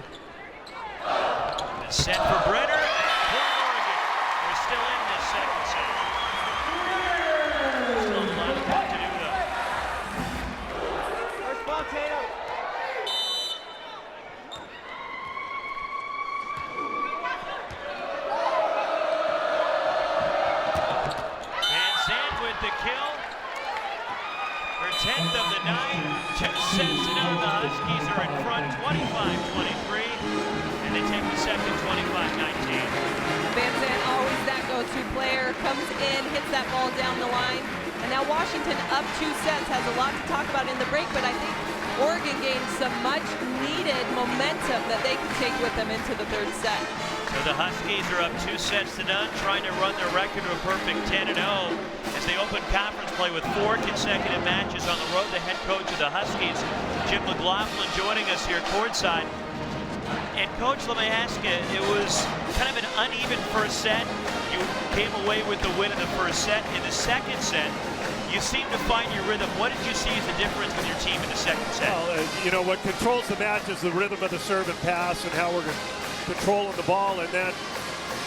And set for Brenner. Point Oregon. They're still in this second set. Still a lot of work to do though. First ball, Tatum. And Sept with the kill. Her 10th of the night. 2 sets to none. The Huskies are in front 25-23. And they take the second 25-19. Van Zandt, always that go-to player, comes in, hits that ball down the line. And now Washington up 2 sets, has a lot to talk about in the break, but I think Oregon gained some much-needed momentum that they can take with them into the 3rd set. So the Huskies are up 2 sets to none, trying to run their record to a perfect 10-0 as they open conference play with 4 consecutive matches on the road. The head coach of the Huskies, Jim McLaughlin, joining us here courtside. And Coach, let me ask you, it was kind of an uneven first set. You came away with the win in the first set. In the second set, you seem to find your rhythm. What did you see as the difference with your team in the second set? Well, you know, what controls the match is the rhythm of the serve and pass and how we're controlling the ball. And then,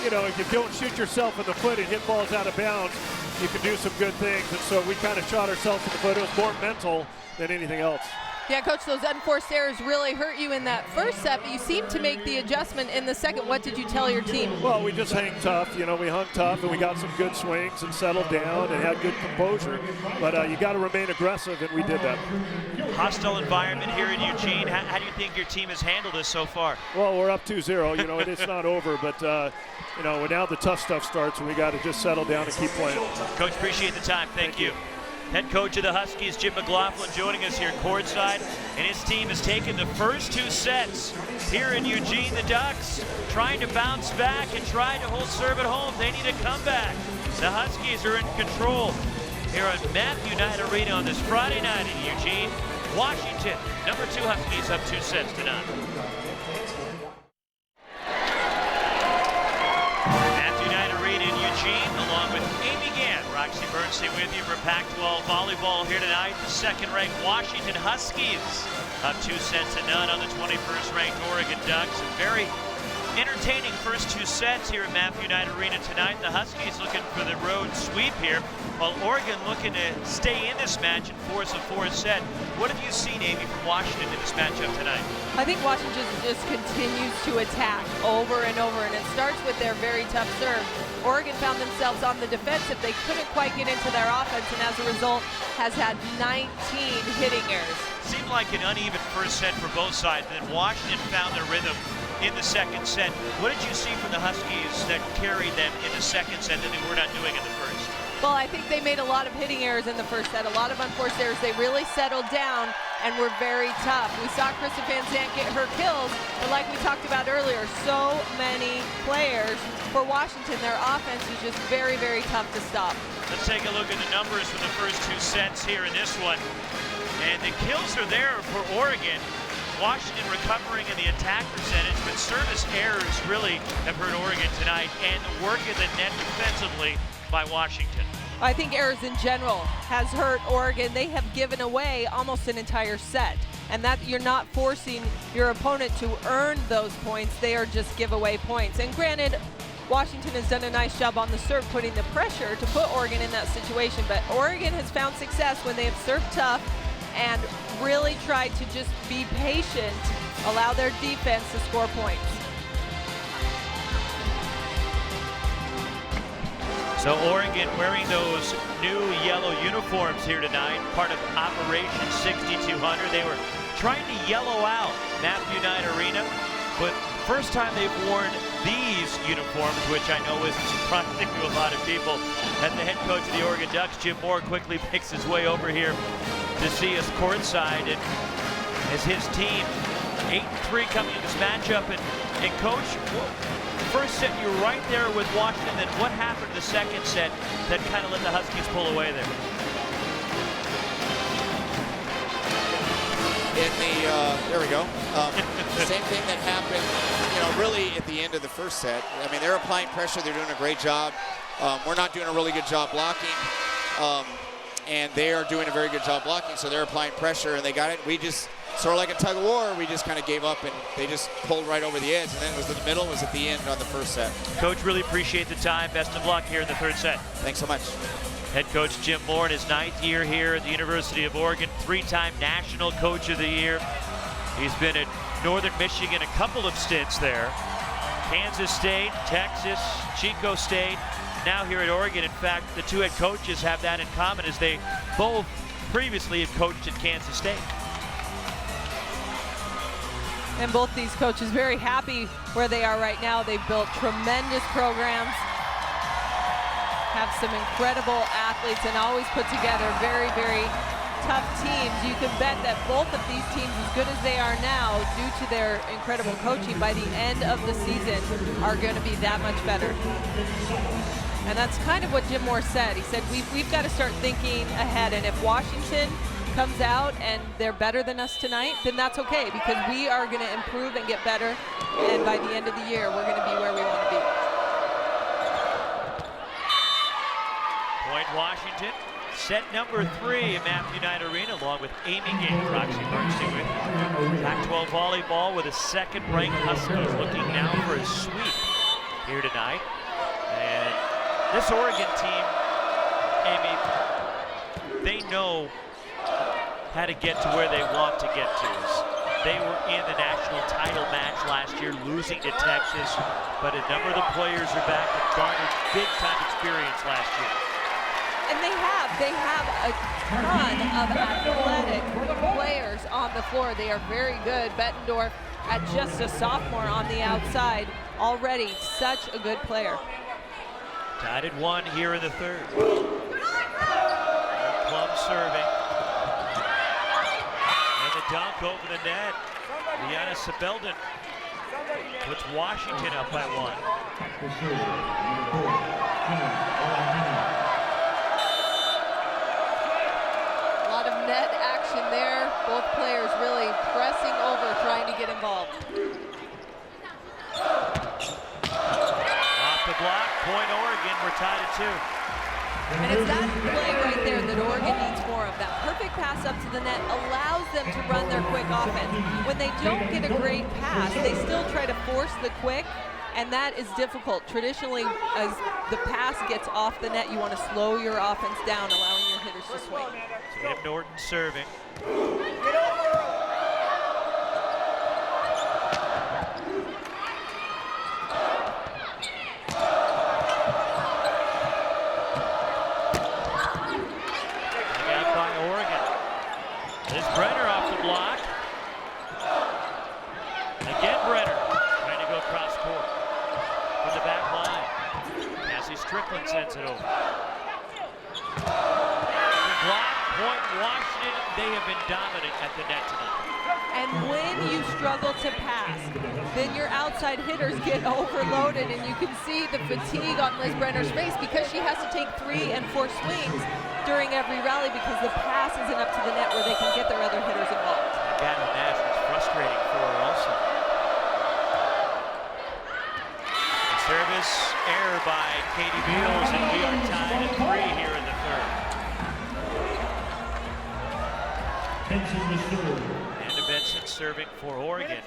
you know, if you don't shoot yourself in the foot and hit balls out of bounds, you can do some good things. And so we kind of shot ourselves in the foot. It was more mental than anything else. Yeah, Coach, those unforced errors really hurt you in that first set, but you seemed to make the adjustment in the second. What did you tell your team? Well, we just hang tough. You know, we hung tough, and we got some good swings and settled down and had good composure. But you got to remain aggressive, and we did that. Hostile environment here in Eugene. How do you think your team has handled this so far? Well, we're up 2-0. You know, it's not over, but, you know, now the tough stuff starts, and we got to just settle down and keep playing. Coach, appreciate the time. Thank you. Head coach of the Huskies, Jim McLaughlin, joining us here courtside, and his team has taken the first 2 sets here in Eugene. The Ducks trying to bounce back and try to hold serve at home. They need a comeback. The Huskies are in control here at Matthew Knight Arena on this Friday night in Eugene. Washington, number 2 Huskies up 2 sets to none. Roxy Bernstein with you for Pac-12 volleyball here tonight. The second-ranked Washington Huskies up 2 sets to none on the 21st ranked Oregon Ducks. A very entertaining first 2 sets here at Matthew Knight Arena tonight. The Huskies looking for the road sweep here, while Oregon looking to stay in this match and force a 4th set. What have you seen, Amy, from Washington in this matchup tonight? I think Washington just continues to attack over and over, and it starts with their very tough serve. Oregon found themselves on the defensive. They couldn't quite get into their offense, and as a result has had 19 hitting errors. Seemed like an uneven first set for both sides, and then Washington found their rhythm in the second set. What did you see from the Huskies that carried them in the second set that they were not doing in the first? Well, I think they made a lot of hitting errors in the first set, a lot of unforced errors. They really settled down and were very tough. We saw Krista Van Zandt get her kills, but like we talked about earlier, so many players for Washington. Their offense is just very, very tough to stop. Let's take a look at the numbers for the first 2 sets here in this one. And the kills are there for Oregon. Washington recovering in the attack percentage, but service errors really have hurt Oregon tonight, and the work in the net defensively by Washington. I think errors in general has hurt Oregon. They have given away almost an entire set, and that you're not forcing your opponent to earn those points. They are just giveaway points. And granted, Washington has done a nice job on the serve, putting the pressure to put Oregon in that situation, but Oregon has found success when they have served tough and really tried to just be patient, allow their defense to score points. So Oregon wearing those new yellow uniforms here tonight, part of Operation 6200. They were trying to yellow out Matthew Knight Arena, but first time they've worn these uniforms, which I know isn't surprising to a lot of people. And the head coach of the Oregon Ducks, Jim Moore, quickly makes his way over here to see us courtside, and as his team 8-3 coming in this matchup. And coach, first set you're right there with Washington, then what happened in the second set that kind of let the Huskies pull away there? There we go. Same thing that happened, really at the end of the first set. I mean, they're applying pressure. They're doing a great job. We're not doing a really good job blocking. And they are doing a very good job blocking, so they're applying pressure, and they got it. We just, sort of like a tug of war, we just kind of gave up, and they just pulled right over the edge, and then it was in the middle, was at the end on the first set. Coach, really appreciate the time. Best of luck here in the third set. Thanks so much. Head coach Jim Moore in his 9th year here at the University of Oregon, 3-time National Coach of the Year. He's been at Northern Michigan a couple of stints there. Kansas State, Texas, Chico State. Now here at Oregon. In fact, the 2 head coaches have that in common, as they both previously have coached at Kansas State. And both these coaches very happy where they are right now. They've built tremendous programs, have some incredible athletes, and always put together very, very tough teams. You can bet that both of these teams, as good as they are now, due to their incredible coaching, by the end of the season are going to be that much better. And that's kind of what Jim Moore said. He said, we've got to start thinking ahead, and if Washington comes out and they're better than us tonight, then that's okay, because we are going to improve and get better, and by the end of the year, we're going to be where we want to be. Point Washington, set number 3 at Matthew Knight Arena, along with Amy Gaines, Roxy Bernstein with you. Pac-12 volleyball with a second-ranked Huskies looking now for a sweep here tonight. And this Oregon team, Amy, they know how to get to where they want to get to. They were in the national title match last year, losing to Texas, but a number of the players are back that garnered big-time experience last year. And they have a ton of athletic players on the floor. They are very good. Bettendorf, at just a sophomore on the outside, already such a good player. Tied at 1 here in the third. Plum serving. And the dunk over the net. Liana Sebelden puts Washington up by 1. A lot of net action there. Both players really pressing over, trying to get involved. Off the block, point Oregon, we're tied at 2. And it's that play right there that Oregon needs more of. That perfect pass up to the net allows them to run their quick offense. When they don't get a great pass, they still try to force the quick, and that is difficult. Traditionally, as the pass gets off the net, you want to slow your offense down, allowing your hitters to swing. Tim Norton serving. Brenner off the block. Again, Brenner trying to go across court from the back line. Cassie Strickland sends it over. The block, point Washington. They have been dominant at the net tonight. And when you struggle to pass, then your outside hitters get overloaded, and you can see the fatigue on Liz Brenner's face because she has to take 3 and 4 swings during every rally because the pass isn't up to the net where they can get their other hitters involved. Gavin Nash is frustrating for her also. A service error by Katie Beals, and we are tied at 3 here in the third. Benson restored. Amanda Benson serving for Oregon.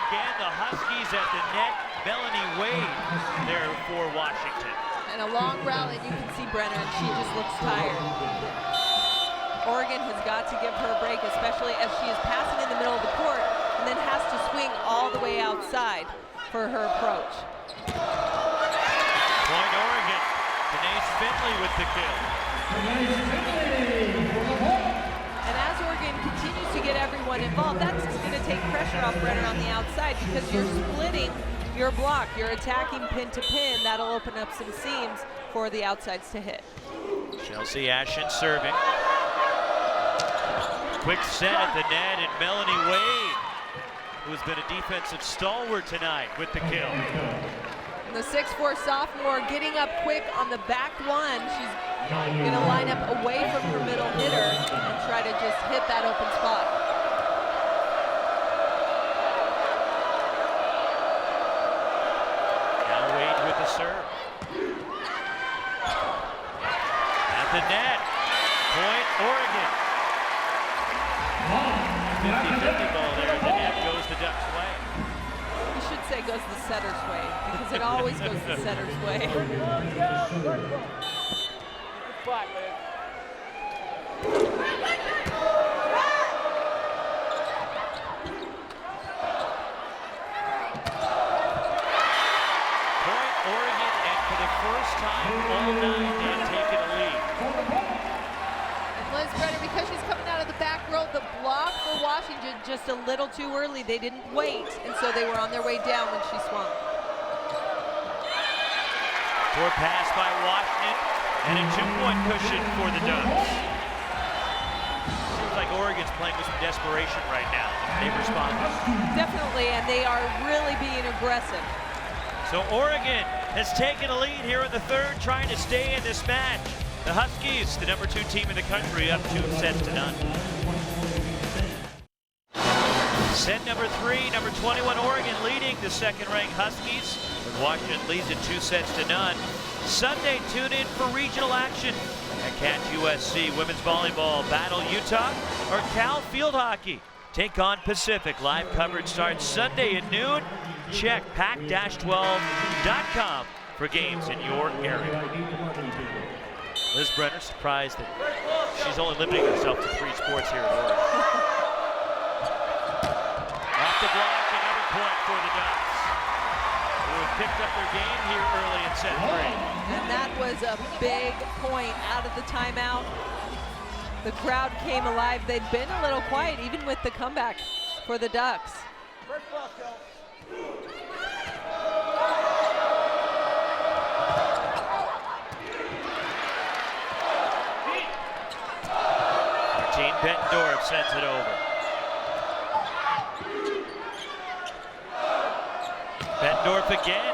Again, the Huskies at the net. Melanie Wade there for Washington. And a long rally, and you can see Brenner, and she just looks tired. Oregon has got to give her a break, especially as she is passing in the middle of the court and then has to swing all the way outside for her approach. Point Oregon. Denise Finley with the kill. And as Oregon continues to get everyone involved, that's going to take pressure off Brenner on the outside because you're splitting your block. You're attacking pin to pin. That'll open up some seams for the outsides to hit. Chelsea Ashen serving. Quick set at the net, and Melanie Wade, who's been a defensive stalwart tonight, with the kill. And the 6'4" sophomore getting up quick on the back one. She's going to line up away from her middle hitter and try to just hit that open spot. Now Wade with the serve. At the net. Point Oregon. 50-50 ball there. The net goes the Ducks' way. You should say goes the setter's way because it always goes the setter's way. Point Oregon, and for the first time all night, they've taken a lead. And Liz Brenner, because she's coming out of the back row, the block for Washington just a little too early. They didn't wait, and so they were on their way down when she swung. Poor pass by Washington, and a 2-point cushion for the Ducks. Seems like Oregon's playing with some desperation right now. They've responded. Definitely, and they are really being aggressive. So Oregon has taken a lead here in the third, trying to stay in this match. The Huskies, the #2 team in the country, up 2-0. Set number 3, number 21 Oregon leading the second-ranked Huskies. When Washington leads it 2-0. Sunday, tune in for regional action at Catch USC Women's Volleyball, Battle Utah, or Cal Field Hockey. Take on Pacific. Live coverage starts Sunday at noon. Check pac-12.com for games in your area. Liz Brenner surprised that she's only limiting herself to 3 sports here at Oregon. Off the block, another point for the Ducks, who have picked up their game here early in set 3. And that was a big point out of the timeout. The crowd came alive. They'd been a little quiet, even with the comeback for the Ducks. Bettendorf sends it over. Bettendorf again.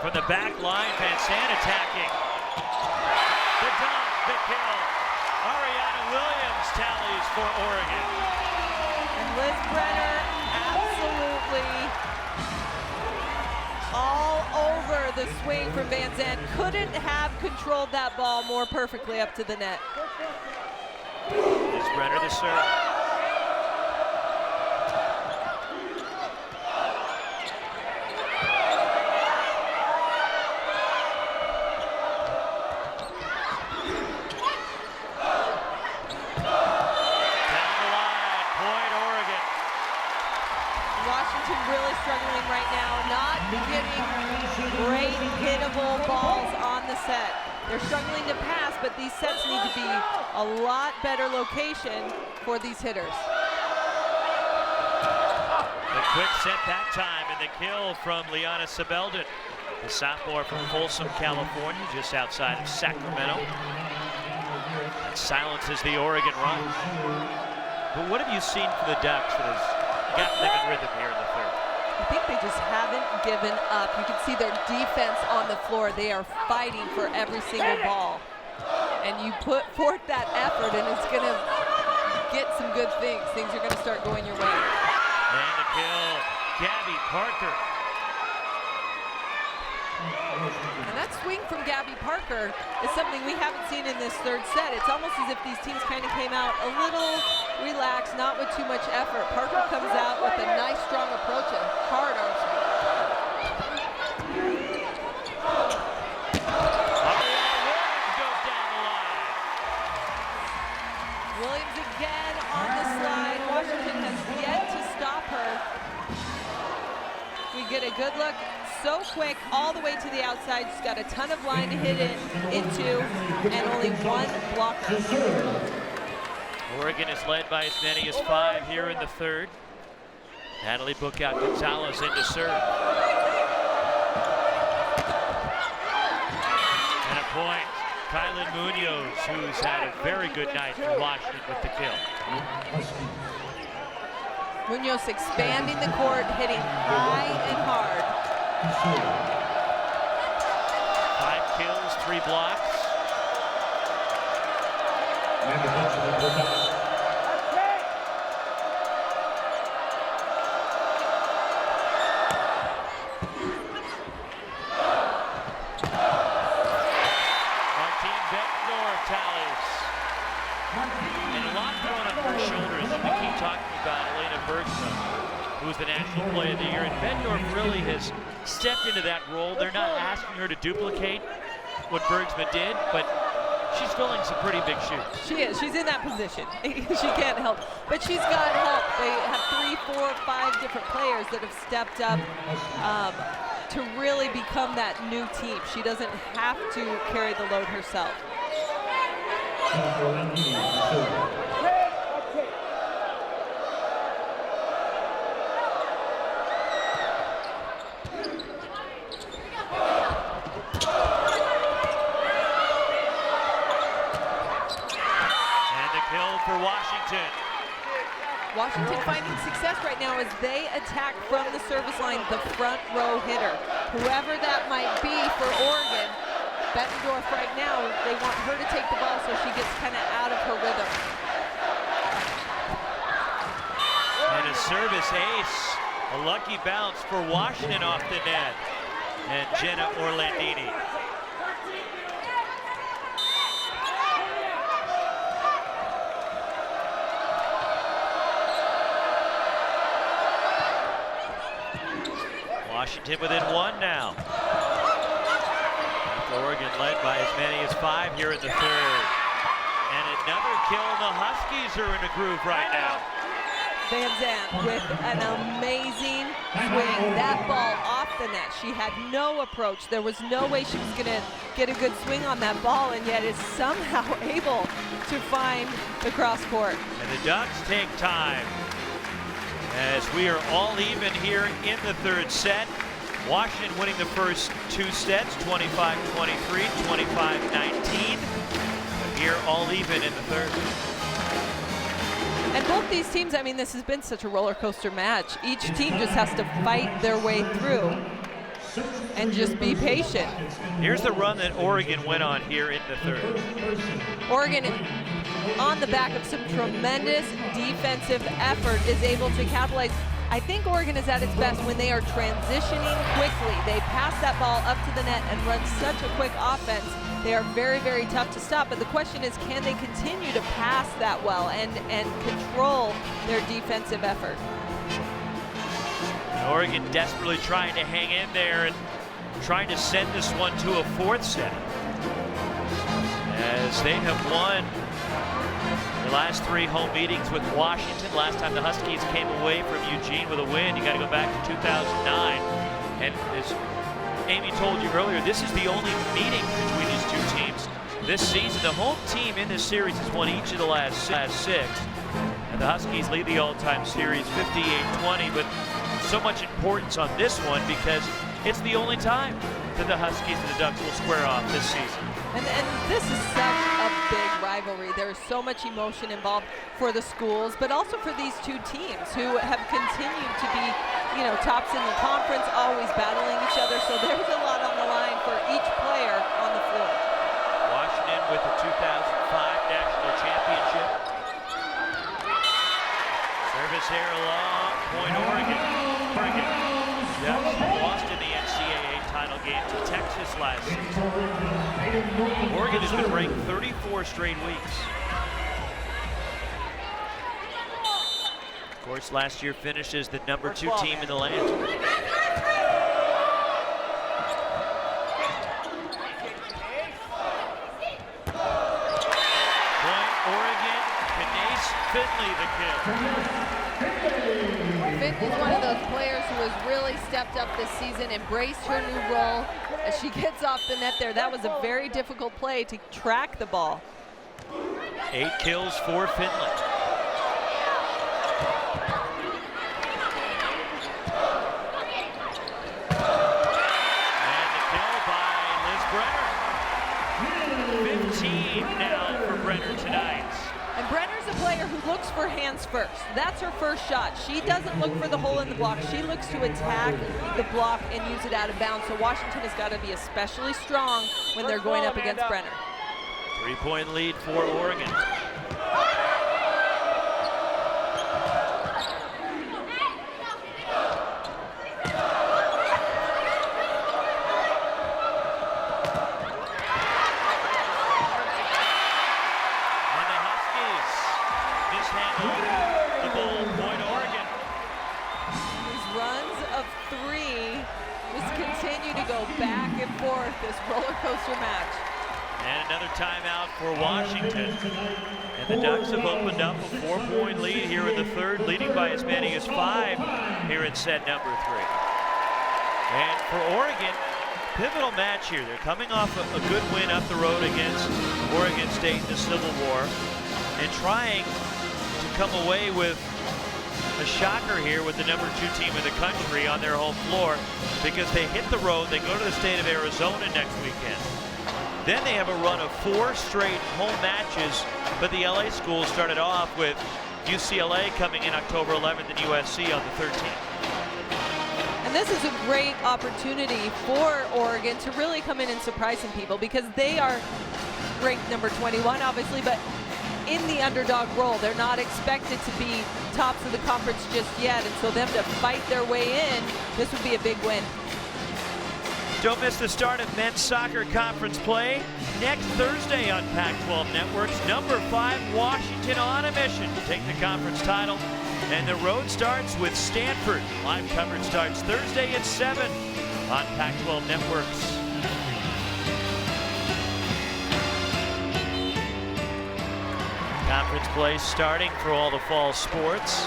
From the back line, Van Sant attacking. The dunk, the kill. Ariana Williams tallies for Oregon. And Liz Brenner absolutely all over the swing from Van Sant. Couldn't have controlled that ball more perfectly up to the net. Liz Brenner the serve. Really struggling right now, not getting great hittable balls on the set. They're struggling to pass, but these sets need to be a lot better location for these hitters. The quick set that time, and the kill from Liana Sebeldon, the sophomore from Folsom, California, just outside of Sacramento. That silences the Oregon run. But what have you seen from the Ducks that has gotten them in rhythm here in the third? I think they just haven't given up. You can see their defense on the floor. They are fighting for every single ball. And you put forth that effort, and it's going to get some good things. Things are going to start going your way. And the kill, Gabby Parker. And that swing from Gabby Parker is something we haven't seen in this third set. It's almost as if these teams kind of came out a little relaxed, not with too much effort. Parker comes out with a nice, strong approach, a hard arm swing. Goes down the line. Williams again on the slide. Washington has yet to stop her. We get a good look. So quick, all the way to the outside. She's got a ton of line to hit it into, and only one blocker. Oregon is led by as many as 5 here in the third. Natalie Bookout Gonzalez into serve. And a point. Kylan Munoz, who's had a very good night for Washington with the kill. Munoz expanding the court, hitting high and hard. 5 kills, 3 blocks. Martine Bettendorf tallies. And a lot thrown on her shoulders. We keep talking about Elena Bergstrom, who's the National Player of the Year, and Bettendorf really has stepped into that role. They're not asking her to duplicate what Bergsman did, but she's filling some pretty big shoes. She is. She's in that position. She can't help. But she's got help. They have 3, 4, 5 different players that have stepped up to really become that new team. She doesn't have to carry the load herself. For Washington. Washington finding success right now as they attack from the service line the front row hitter. Whoever that might be for Oregon, Bettendorf right now, they want her to take the ball so she gets kind of out of her rhythm. And a service ace. A lucky bounce for Washington off the net. And Jenna Orlandini. Washington within 1 now. After Oregon led by as many as 5 here in the third. And another kill. The Huskies are in a groove right now. Van Sant with an amazing swing. That ball off the net. She had no approach. There was no way she was going to get a good swing on that ball, and yet is somehow able to find the cross court. And the Ducks take time. As we are all even here in the third set. Washington winning the first 2 sets, 25-23, 25-19. here, all even in the third. And both these teams, I mean, this has been such a roller coaster match. Each team just has to fight their way through and just be patient. Here's the run that Oregon went on here in the third. Oregon, on the back of some tremendous defensive effort, is able to capitalize. I think Oregon is at its best when they are transitioning quickly. They pass that ball up to the net and run such a quick offense. They are very, very tough to stop. But the question is, can they continue to pass that well and control their defensive effort? And Oregon desperately trying to hang in there and trying to send this one to a fourth set, as they have won their last 3 home meetings with Washington. Last time the Huskies came away from Eugene with a win, you got to go back to 2009. And as Amy told you earlier, this is the only meeting between these two teams this season. The home team in this series has won each of the last 6. And the Huskies lead the all-time series 58-20, but so much importance on this one because it's the only time that the Huskies and the Ducks will square off this season. And this is such a big rivalry. There's so much emotion involved for the schools, but also for these two teams who have continued to be, you know, tops in the conference, always battling each other. So there's a lot on the line for each player on the floor. Washington with the 2005 National Championship. Service here along point Oregon. Ducks lost in the NCAA title game to Texas last season. Oregon has been ranked 34 straight weeks. Of course, last year finished as the #2 team in the land. Point Oregon, Kanace Finley the kill. Finley's one of those players who has really stepped up this season, embraced her new role as she gets off the net there. That was a very difficult play to track the ball. 8 kills for Finley. And the kill by Liz Brenner. 15 now for Brenner tonight. And Brenner's a player who looks for hands first. That's her first shot. She doesn't look for the hole in the block. She looks to attack the block and use it out of bounds. So Washington has got to be especially strong when they're going up against Brenner. 3-point lead for Oregon. This roller coaster match. And another timeout for Washington. And the Ducks have opened up a 4-point lead here in the third, leading by as many as 5 here in set #3. And for Oregon, pivotal match here. They're coming off a good win up the road against Oregon State in the Civil War and trying to come away with a shocker here with the #2 team in the country on their home floor, because they hit the road. They go to the state of Arizona next weekend. Then they have a run of 4 straight home matches, but the LA school started off with UCLA coming in October 11th and USC on the 13th. And this is a great opportunity for Oregon to really come in and surprise some people, because they are ranked #21, obviously, but in the underdog role. They're not expected to be tops of the conference just yet, and so them to fight their way in, this would be a big win. Don't miss the start of men's soccer conference play next Thursday on Pac-12 Networks. #5 Washington on a mission to take the conference title, and the road starts with Stanford. Live coverage starts Thursday at 7 on Pac-12 Networks. Conference play starting for all the fall sports.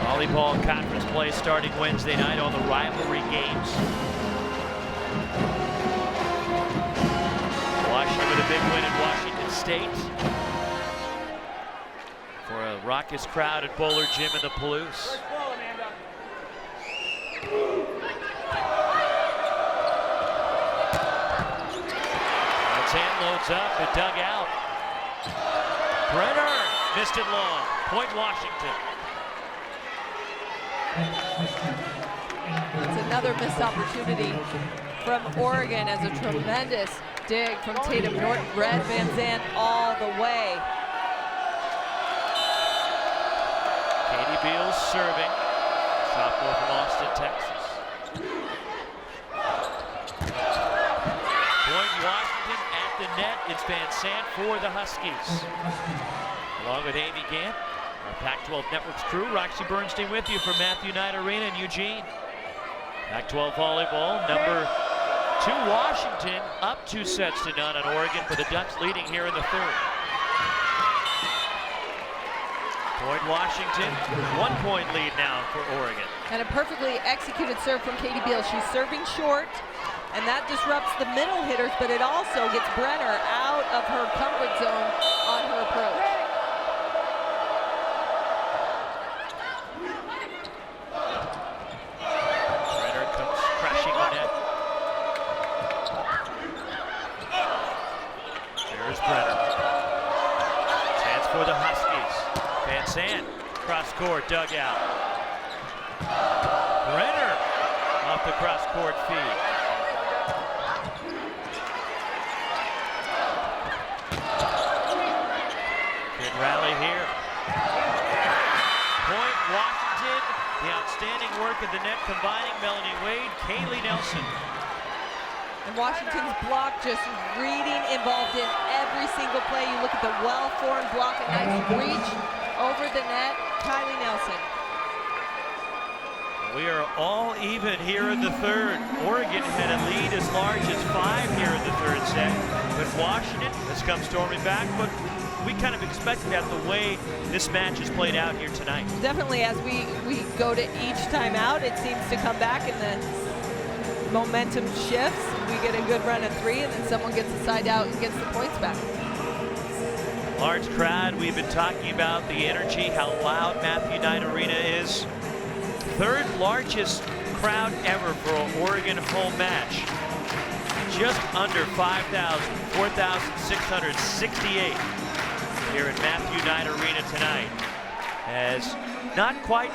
Volleyball conference play starting Wednesday night, all the rivalry games. Washington with a big win at Washington State. For a raucous crowd at Bowler Gym in the Palouse. That's loads up and dug out. Brenner missed it long. Point Washington. It's another missed opportunity from Oregon as a tremendous dig from Tatum Norton. Red Van Zandt all the way. Katie Beals serving. Sophomore from Austin, Texas. Point Washington at the net. It's Van Zandt for the Huskies. Along with Amy Gant, our Pac-12 Networks crew, Roxy Bernstein with you from Matthew Knight Arena in Eugene. Pac-12 volleyball, number 2 Washington, up 2 sets to none on Oregon, for the Ducks leading here in the third. Point Washington, 1-point lead now for Oregon. And a perfectly executed serve from Katie Beals. She's serving short, and that disrupts the middle hitters, but it also gets Brenner out of her comfort zone on her approach. Brenner comes crashing the net. There's Brenner. Stands for the Huskies. Van Zandt, cross court, dug out. Brenner off the cross court feed. Good rally here. Point Washington, the outstanding work at the net combining Melanie Wade, Kaylee Nelson. And Washington's block just reading, involved in every single play. You look at the well-formed block, a nice reach over the net, Kylie Nelson. We are all even here in the third. Oregon had a lead as large as 5 here in the third set, but Washington has come storming back, but we kind of expected that the way this match has played out here tonight. Definitely, as we go to each timeout, it seems to come back and the momentum shifts. We get a good run of 3, and then someone gets the side out and gets the points back. Large crowd, we've been talking about the energy, how loud Matthew Knight Arena is. Third largest crowd ever for an Oregon home match. Just under 5,000, 4,668 here at Matthew Knight Arena tonight. As not quite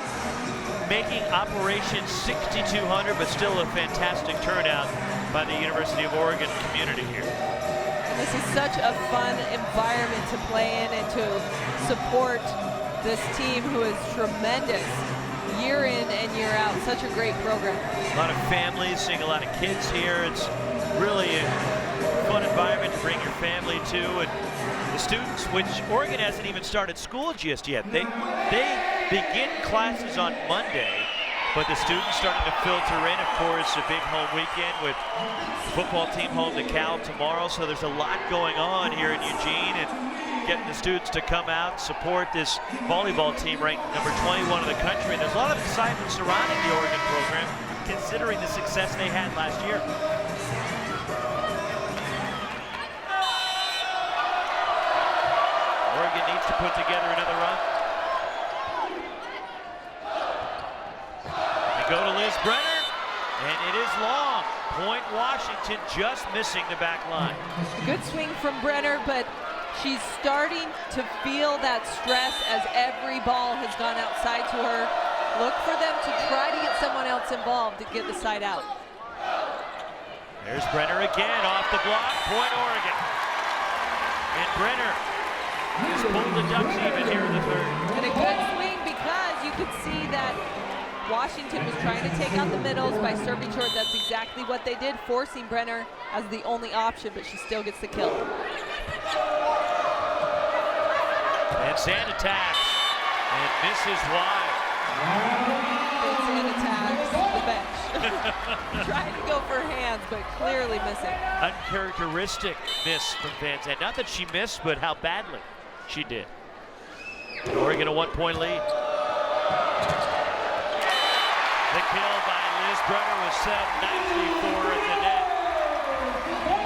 making Operation 6,200, but still a fantastic turnout by the University of Oregon community here. And this is such a fun environment to play in and to support this team who is tremendous year in and year out. Such a great program. A lot of families, seeing a lot of kids here. It's really a fun environment to bring your family to. And the students, which Oregon hasn't even started school just yet. They begin classes on Monday, but the students starting to filter in. Of course, a big home weekend with the football team home to Cal tomorrow. So there's a lot going on here in Eugene, and getting the students to come out, support this volleyball team ranked number 21 in the country. And there's a lot of excitement surrounding the Oregon program, considering the success they had last year. Oregon needs to put together another run. They go to Liz Brenner, and it is long. Point Washington just missing the back line. Good swing from Brenner, but she's starting to feel that stress as every ball has gone outside to her. Look for them to try to get someone else involved to get the side out. There's Brenner again off the block. Point Oregon. And Brenner has pulled the Ducks even here in the third. And a good swing, because you could see that Washington was trying to take out the middles by serving short. That's exactly what they did, forcing Brenner as the only option, but she still gets the kill. And Zandt attacks and misses wide. Zandt attacks the bench. Trying to go for hands, but clearly missing. Uncharacteristic miss from Van Zandt. Not that she missed, but how badly she did. Oregon a 1-point lead. The kill by Liz Brenner was set nicely for at the net.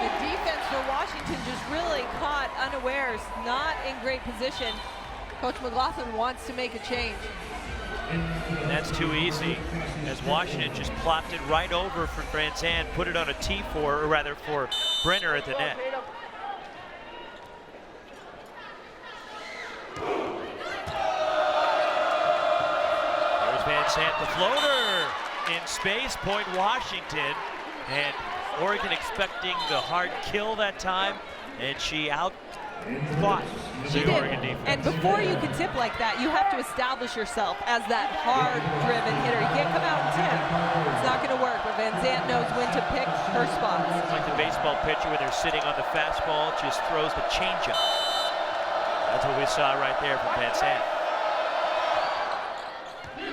The defense for Washington just really caught unawares, not in great position. Coach McLaughlin wants to make a change. And that's too easy, as Washington just plopped it right over for Van Zandt, put it on a T for, or rather for Brenner at the net. Sant the floater in space, point Washington. And Oregon expecting the hard kill that time, and she out-fought the Oregon defense. And before you can tip like that, you have to establish yourself as that hard-driven hitter. You can't come out and tip. It's not going to work, but Van Zandt knows when to pick her spots. It's like the baseball pitcher when they're sitting on the fastball, just throws the changeup. That's what we saw right there from Van Zandt.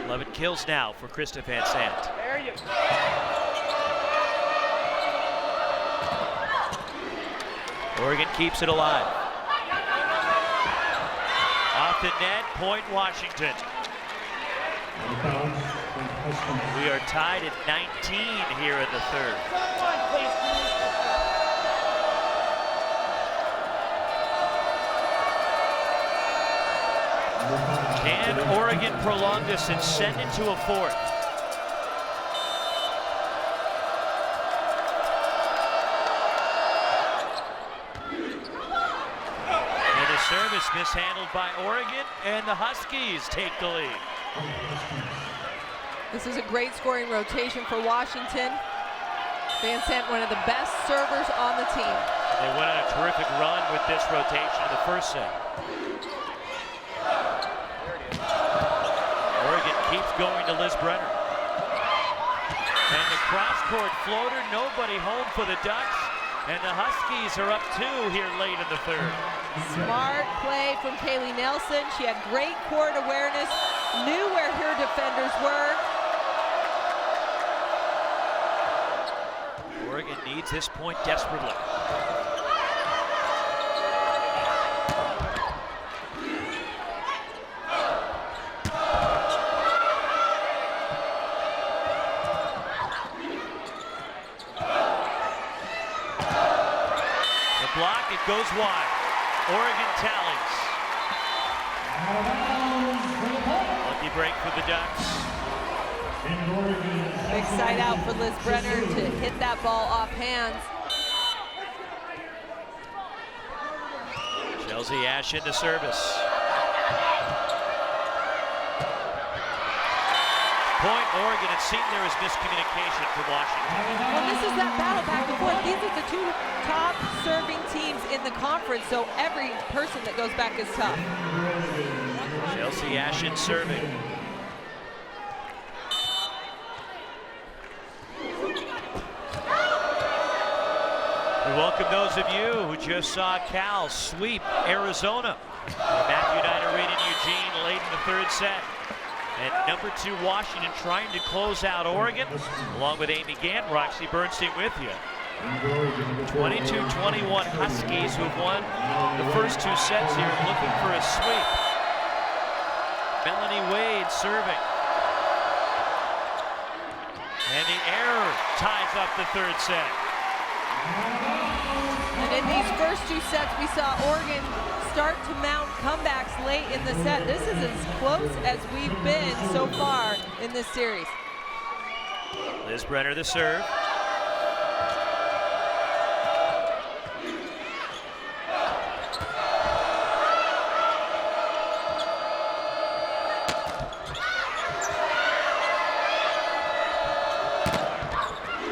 11 kills now for Krista Van Zandt. There you go. Oregon keeps it alive. Off the net, point Washington. We are tied at 19 here in the third. Can Oregon prolong this and send it to a fourth? Service mishandled by Oregon, and the Huskies take the lead. This is a great scoring rotation for Washington. Van Zandt, one of the best servers on the team. They went on a terrific run with this rotation in the first set. Oregon keeps going to Liz Brenner. And the cross-court floater, nobody home for the Ducks. And the Huskies are up 2 here late in the third. Smart play from Kaylee Nelson. She had great court awareness, knew where her defenders were. Oregon needs this point desperately. Block, it goes wide. Oregon tallies. Lucky break for the Ducks. Big side out for Liz Brenner to hit that ball off hands. Chelsea Ash into service. Point Oregon. It seemed there was miscommunication from Washington. Well, this is that battle back and forth. These are the two top serving teams in the conference, so every person that goes back is tough. Chelsea Ashen serving. We welcome those of you who just saw Cal sweep Arizona. Matthew Knight Arena in Eugene late in the third set. And number 2 Washington trying to close out Oregon, along with Amy Gann, Roxy Bernstein with you. 22-21 Huskies, who've won the first 2 sets here, looking for a sweep. Melanie Wade serving. And the error ties up the third set. And in these first 2 sets, we saw Oregon start to mount comebacks late in the set. This is as close as we've been so far in this series. Liz Brenner the serve.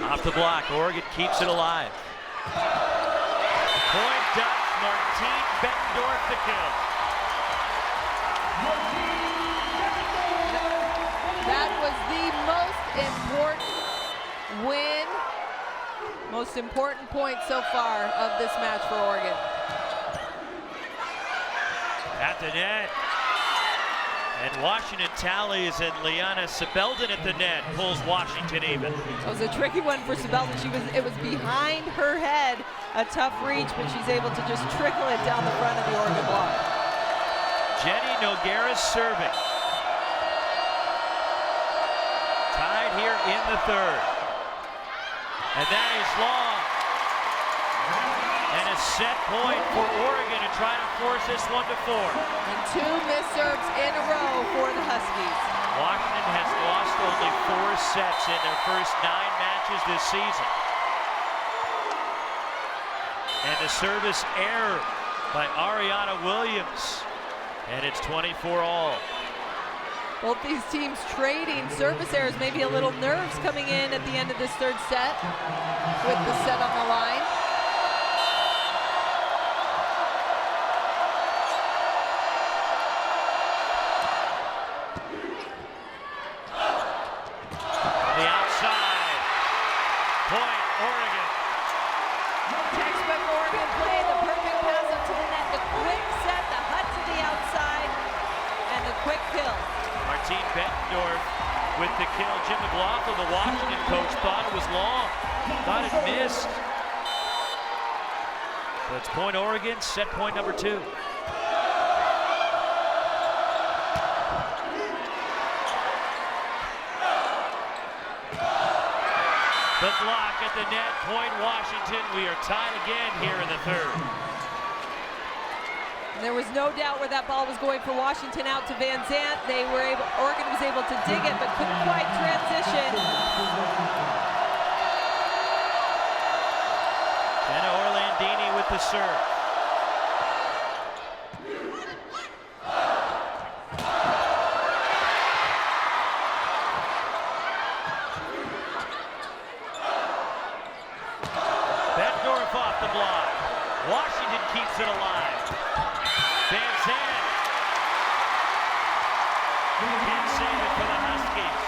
Off the block, Oregon keeps it alive. Point Ducks, Martine Bettendorf the kill. That was the most important win, most important point so far of this match for Oregon. At the net. And Washington tallies, and Liana Sebelden at the net pulls Washington even. It was a tricky one for Sebelden. It was behind her head, a tough reach, but she's able to just trickle it down the front of the Oregon block. Jenny Nogueira serving. Tied here in the third. And that is long. And a set point for Oregon to try to force this one to 4. And 2 missed serves in a row for the Huskies. Washington has lost only 4 sets in their first 9 matches this season. And the service error by Ariana Williams. And it's 24-all. Both these teams trading service errors, maybe a little nerves coming in at the end of this third set with the set on the line. The outside. Point, Oregon. Textbook Oregon play, the perfect pass up to the net, the quick set, the hut to the outside, and the quick kill. Martine Bettendorf with the kill. Jim McLaughlin, the Washington coach, thought it was long, thought it missed. So it's point Oregon, set point number 2. The block at the net, point Washington. We are tied again here in the third. And there was no doubt where that ball was going for Washington out to Van Zandt. Oregon was able to dig it, but couldn't quite transition. Jenna Orlandini with the serve. Bettendorf off the block. Washington keeps it alive. Van Zandt can't save it for the Huskies.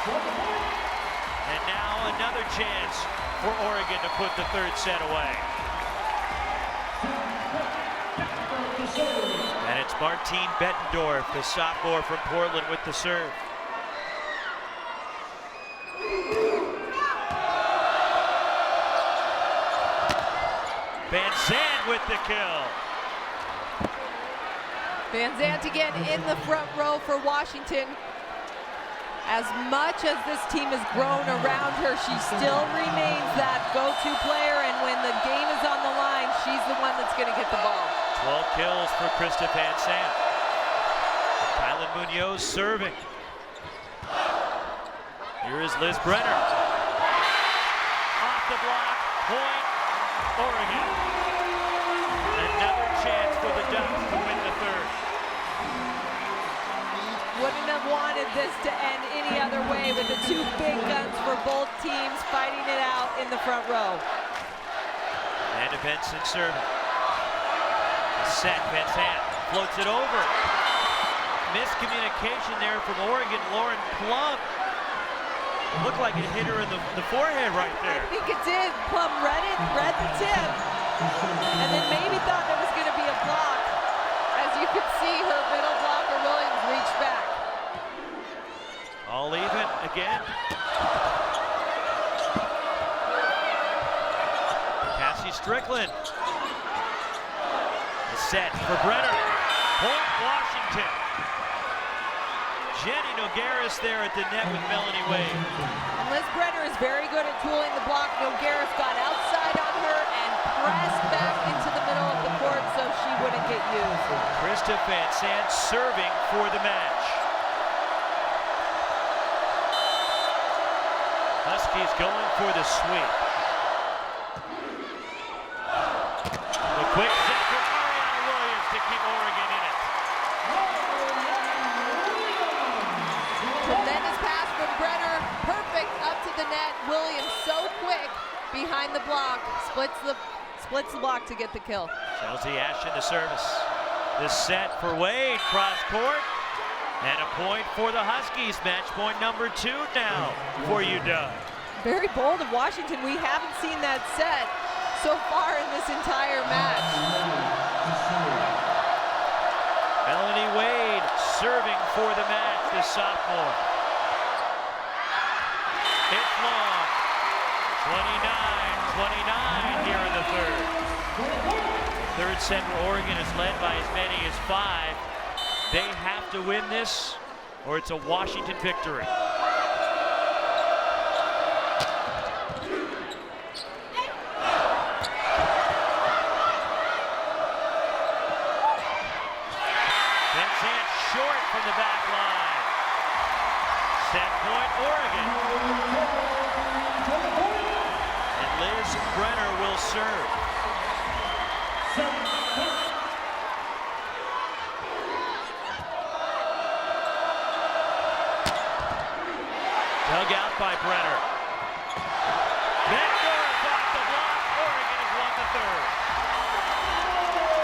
And now another chance for Oregon to put the third set away. And it's Martine Bettendorf, the sophomore from Portland, with the serve. Van Zandt with the kill. Van Zandt again in the front row for Washington. As much as this team has grown around her, she still remains that go-to player, and when the game is on the line, she's the one that's going to get the ball. 12 kills for Krista Van Zandt. Kylan Munoz serving. Here is Liz Brenner. Off the block, point, Oregon. Another chance for the Ducks to win the third. Wouldn't have wanted this to end any other way with the two big guns for both teams fighting it out in the front row. And Benson serving. Set, Van Zandt floats it over. Miscommunication there from Oregon. Lauren Plum. Looked like it hit her in the forehead right there. I think it did. Plum read the tip, and then maybe thought there was going to be a block. As you could see, her middle blocker, Williams, reached back. All even again. Cassie Strickland. The set for Brenner. Point Washington. Jenny Nogueras there at the net with Melanie Wade. And Liz Brenner is very good at tooling the block. Nogueras got outside on her and pressed back into the middle of the court so she wouldn't get used. Krista Van Zandt serving for the match. Huskies going for the sweep. The quick set for Ariana Williams to keep Oregon in it. Tremendous pass from Brenner. Perfect up to the net. Williams so quick behind the block. Splits the block to get the kill. Chelsea Ashton to service. The set for Wade, cross court. And a point for the Huskies. Match point number 2 now for UW. Very bold of Washington. We haven't seen that set so far in this entire match. Melanie Wade serving for the match, the sophomore. It's long. 29-29 here in the third. Third set for Oregon is led by as many as 5. They have to win this, or it's a Washington victory. Van Zandt short from the back line. Set point, Oregon. And Liz Brenner will serve. by Brenner. Beckendorf off the block. Oregon has won the third.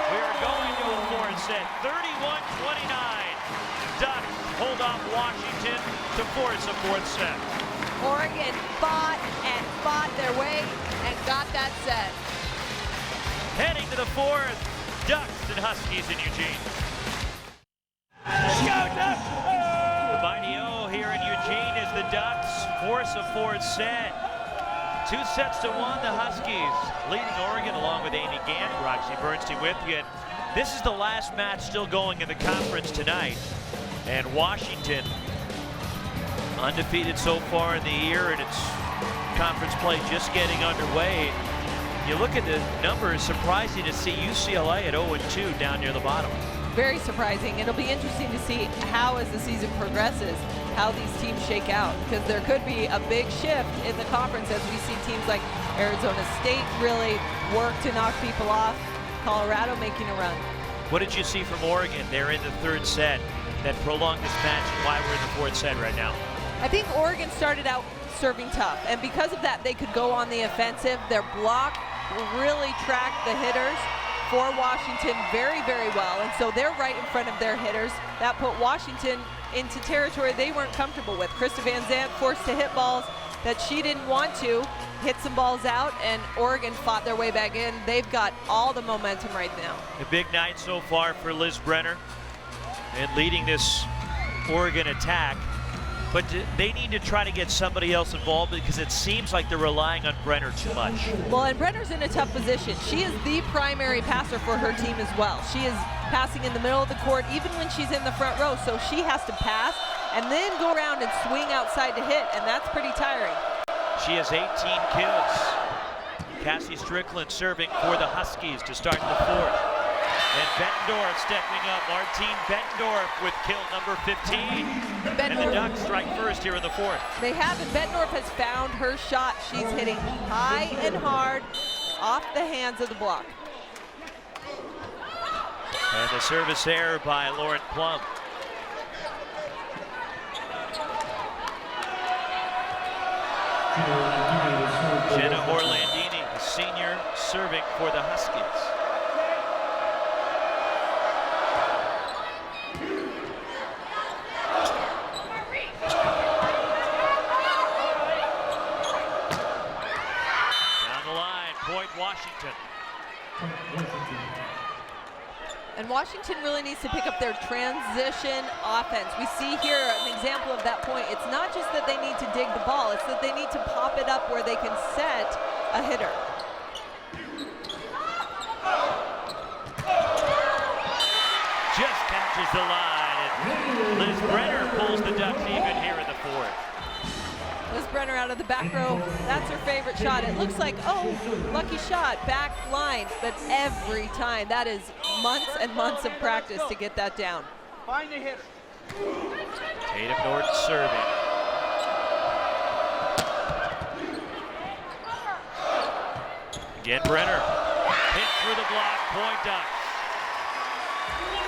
We are going to a fourth set. 31-29. Ducks hold off Washington to force a fourth set. Oregon fought and fought their way and got that set. Heading to the fourth, Ducks and Huskies in Eugene. Go Ducks! The mighty O here in Eugene as the Ducks force a fourth set. 2 sets to 1, the Huskies leading Oregon along with Amy Gant, Roxy Bernstein with you. This is the last match still going in the conference tonight. And Washington, undefeated so far in the year, and its conference play just getting underway. You look at the numbers, surprising to see UCLA at 0-2 down near the bottom. Very surprising. It'll be interesting to see how, as the season progresses, how these teams shake out, because there could be a big shift in the conference as we see teams like Arizona State really work to knock people off, Colorado making a run. What did you see from Oregon? They're in the third set that prolonged this match, and why we're in the fourth set right now. I think Oregon started out serving tough, and because of that, they could go on the offensive. Their block really tracked the hitters for Washington very, very well, and so they're right in front of their hitters. That put Washington into territory they weren't comfortable with. Krista Van Zandt forced to hit balls that she didn't want to, hit some balls out, and Oregon fought their way back in. They've got all the momentum right now. A big night so far for Liz Brenner and leading this Oregon attack. But they need to try to get somebody else involved because it seems like they're relying on Brenner too much. Well, and Brenner's in a tough position. She is the primary passer for her team as well. She is passing in the middle of the court even when she's in the front row, so she has to pass and then go around and swing outside to hit, and that's pretty tiring. She has 18 kills. Cassie Strickland serving for the Huskies to start the fourth. And Beckendorf stepping up. Martine Beckendorf with kill number 15. And the Ducks strike first here in the fourth. They have, and Beckendorf has found her shot. She's hitting high and hard off the hands of the block. And the service error by Lauren Plum. Jenna Orlandini, the senior, serving for the Huskies. Down the line, point Washington. And Washington really needs to pick up their transition offense. We see here an example of that point. It's not just that they need to dig the ball, it's that they need to pop it up where they can set a hitter. Just catches the line, and Liz Brenner pulls the Ducks even here in the fourth. Liz Brenner out of the back row. That's her favorite shot. It looks like, oh, lucky shot, back line, but every time. That is months and months of practice to get that down. Find the hitter. Tatum Norton serving. Again, Brenner. Hit through the block, point Ducks.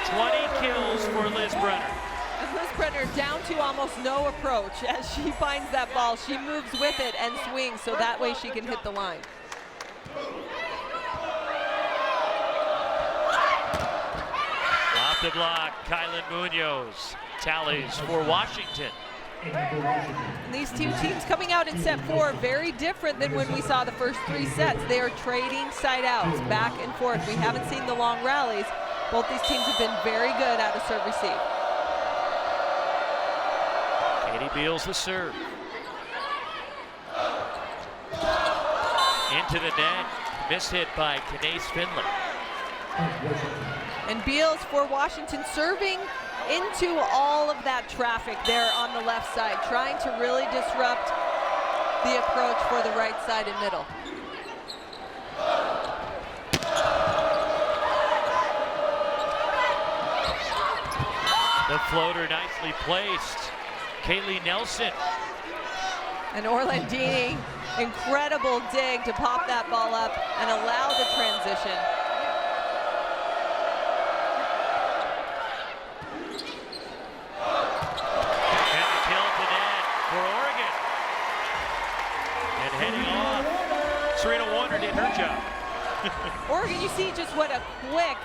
20 kills for Liz Brenner. And Liz Brenner down to almost no approach. As she finds that ball, she moves with it and swings so that way she can hit the line. Off the block, Kylan Munoz tallies for Washington. And these two teams coming out in set 4, very different than when we saw the first 3 sets. They are trading side outs back and forth. We haven't seen the long rallies. Both these teams have been very good out of serve receive. Katie Beals the serve. Into the net, miss hit by Kanace Finley. And Beals for Washington serving into all of that traffic there on the left side, trying to really disrupt the approach for the right side and middle. The floater nicely placed. Kaylee Nelson. And Orlandini, incredible dig to pop that ball up and allow the transition. And the kill at the net for Oregon. Serena Warner did her job. Oregon, you see just what a quick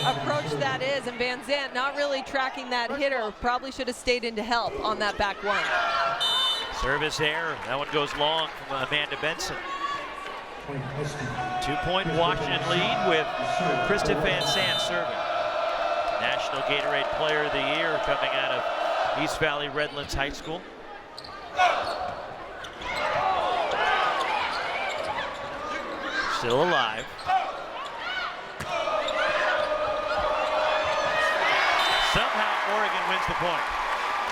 approach that is, and Van Zandt not really tracking that hitter. Probably should have stayed in to help on that back one. Service error. That one goes long from Amanda Benson. 2-point Washington lead with Krista Van Zandt serving. National Gatorade Player of the Year coming out of East Valley Redlands High School. Still alive. Somehow Oregon wins the point.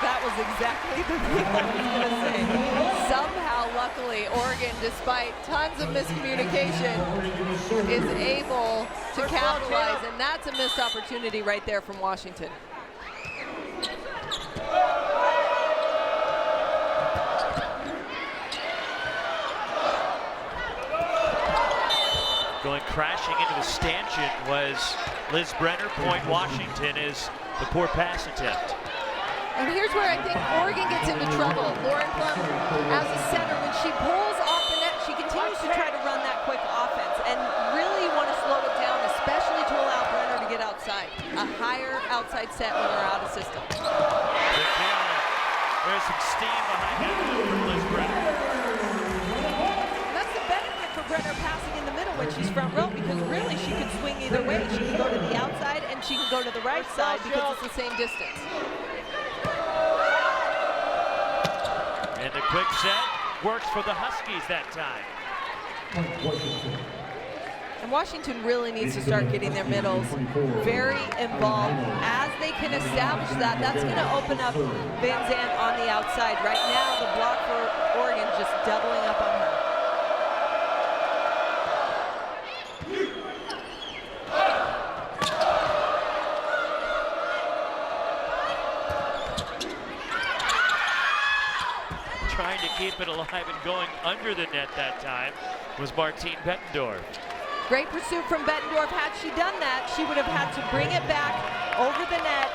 That was exactly the thing I was going to say. Somehow, luckily, Oregon, despite tons of miscommunication, is able to capitalize, and that's a missed opportunity right there from Washington. Going crashing into the stanchion was Liz Brenner. Point Washington is the poor pass attempt. And here's where I think Oregon gets into trouble. Lauren Plum, as a center, when she pulls off the net, she continues to try to run that quick offense. And really you want to slow it down, especially to allow Brenner to get outside. A higher outside set when we're out of system. There's some steam behind that from Liz Brenner. And that's the benefit for Brenner passing in the middle when she's front row, because really she could swing either way. She can go to the outside and she can go to the right side because it's the same distance. And the quick set works for the Huskies that time. And Washington really needs to start getting their middles very involved. As they can establish that, that's going to open up Van Zandt on the outside. Right now, the block for Oregon just doubling up on her. Trying to keep it alive and going under the net that time was Martine Bettendorf. Great pursuit from Bettendorf. Had she done that, she would have had to bring it back over the net,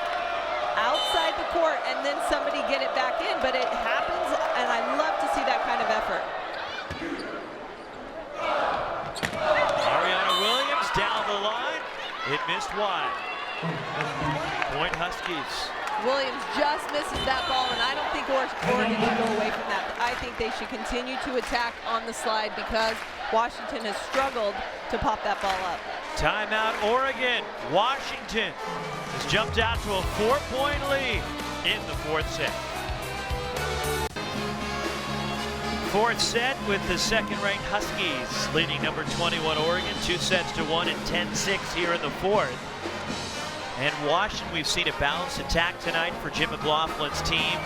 outside the court, and then somebody get it back in. But it happens, and I love to see that kind of effort. Ariana Williams down the line. It missed wide. Point Huskies. Williams just misses that ball, and I don't think Oregon should go away from that. I think they should continue to attack on the slide because Washington has struggled to pop that ball up. Timeout, Oregon. Washington has jumped out to a 4-point lead in the fourth set. Fourth set with the second-ranked Huskies leading number 21 Oregon, 2-1 and 10-6 here in the fourth. And Washington, we've seen a balanced attack tonight for Jim McLaughlin's team.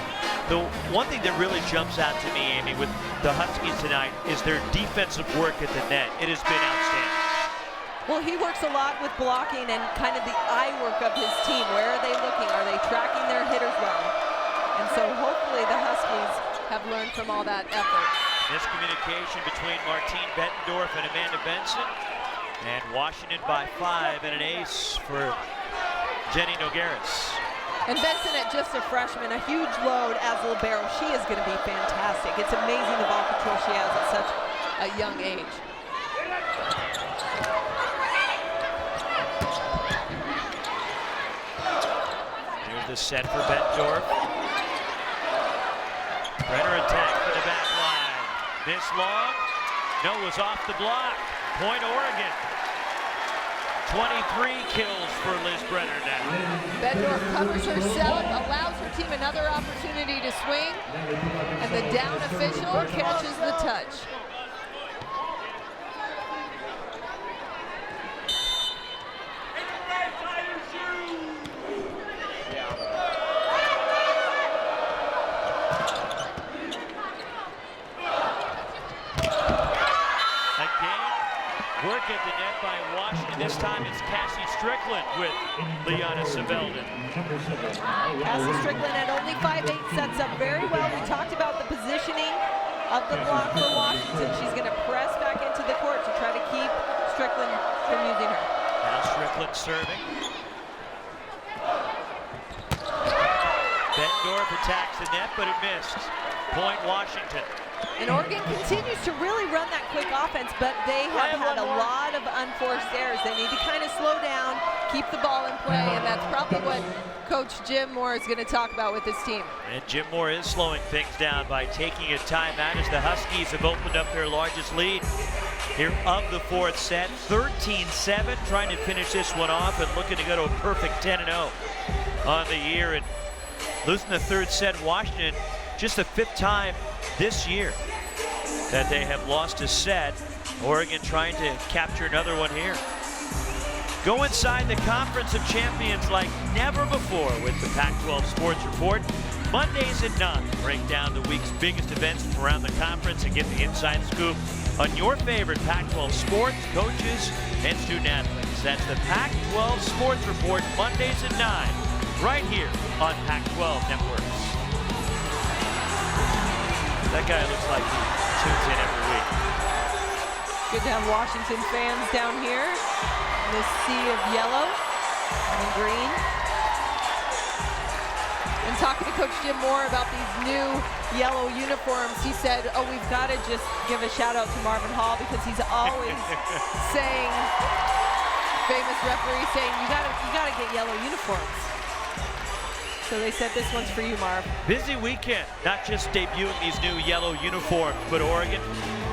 The one thing that really jumps out to me, Amy, with the Huskies tonight is their defensive work at the net. It has been outstanding. Well, he works a lot with blocking and kind of the eye work of his team. Where are they looking? Are they tracking their hitters well? And so hopefully the Huskies have learned from all that effort. Miscommunication between Martine Bettendorf and Amanda Benson. And Washington by 5 and an ace for Jenny Nogueras. And Benson at just a freshman, a huge load as a libero. She is going to be fantastic. It's amazing the ball control she has at such a young age. Here's the set for Bettendorf. Brenner attack for the back line. This long. No, was off the block. Point Oregon. 23 kills for Liz Brenner now. Bettendorf covers herself, allows her team another opportunity to swing, and the down official catches the touch. Work at the net by Washington. This time it's Cassie Strickland with Liana Savelden. Cassie Strickland at only 5'8" sets up very well. We talked about the positioning of the block for Washington. She's going to press back into the court to try to keep Strickland from using her. Now Strickland serving. Bettendorf attacks the net, but it missed. Point Washington. And Oregon continues to really run that quick offense, but they have had a lot of unforced errors. They need to kind of slow down, keep the ball in play, and that's probably what Coach Jim Moore is going to talk about with his team. And Jim Moore is slowing things down by taking a timeout as the Huskies have opened up their largest lead here of the fourth set. 13-7, trying to finish this one off and looking to go to a perfect 10-0 on the year. And losing the third set, Washington, just the 5th time this year that they have lost a set. Oregon trying to capture another one here. Go inside the Conference of Champions like never before with the Pac-12 Sports Report. Mondays at 9, break down the week's biggest events from around the conference and get the inside scoop on your favorite Pac-12 sports, coaches, and student athletes. That's the Pac-12 Sports Report, Mondays at 9, right here on Pac-12 Networks. That guy looks like he tunes in every week. Good to have Washington fans down here in this sea of yellow and green. And talking to Coach Jim Moore about these new yellow uniforms, he said, oh, we've got to just give a shout out to Marvin Hall because he's always saying, famous referee saying, you gotta get yellow uniforms. So they said this one's for you, Marv. Busy weekend, not just debuting these new yellow uniforms, but Oregon.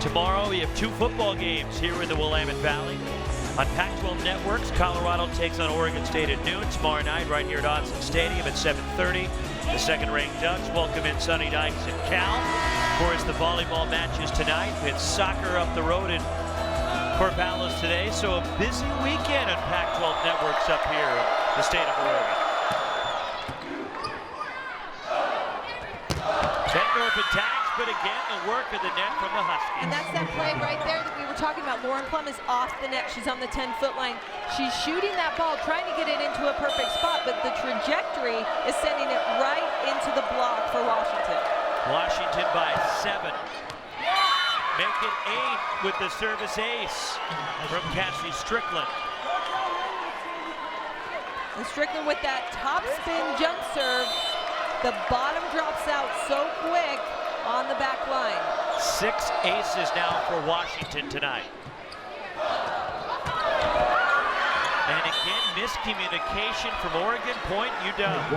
Tomorrow we have 2 football games here in the Willamette Valley. On Pac-12 Networks, Colorado takes on Oregon State at noon. Tomorrow night, right here at Autzen Stadium at 7:30. The second-ranked Ducks welcome in Sonny Dykes and Cal. Of course, the volleyball matches tonight. It's soccer up the road in Corvallis today. So a busy weekend on Pac-12 Networks up here in the state of Oregon. Bettendorf attacks, but again, the work of the net from the Huskies. And that's that play right there that we were talking about. Lauren Plum is off the net. She's on the 10-foot line. She's shooting that ball, trying to get it into a perfect spot, but the trajectory is sending it right into the block for Washington. Washington by 7. Make it 8 with the service ace from Cassie Strickland. And Strickland with that top spin jump serve. The bottom drops out so quick on the back line. 6 aces now for Washington tonight. And again, miscommunication from Oregon. Point UW.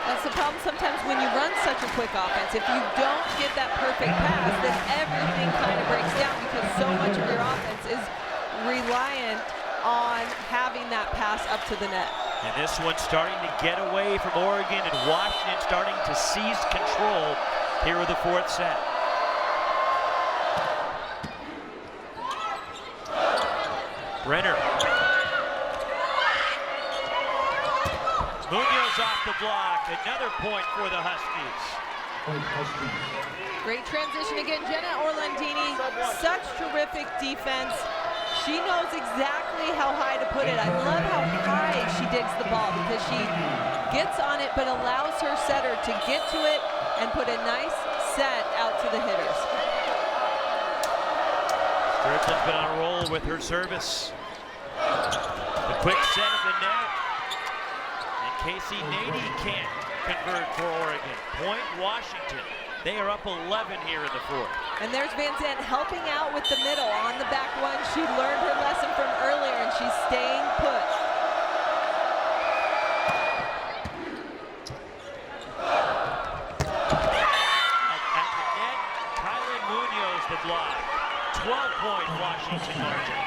That's the problem sometimes when you run such a quick offense. If you don't get that perfect pass, then everything kind of breaks down because so much of your offense is reliant on having that pass up to the net. And this one's starting to get away from Oregon, and Washington starting to seize control here with the fourth set. Brenner. Munoz off the block. Another point for the Huskies. Great transition again. Jenna Orlandini, such terrific defense. She knows exactly how high to put it. I love how high she digs the ball because she gets on it but allows her setter to get to it and put a nice set out to the hitters. Strickland's been on a roll with her service. The quick set of the net. And Casey Nady can't convert for Oregon. Point Washington. They are up 11 here in the fourth. And there's Van Zandt helping out with the middle on the back one. She learned her lesson from earlier and she's staying put. At the net, Kylie Munoz the block. 12-point Washington margin.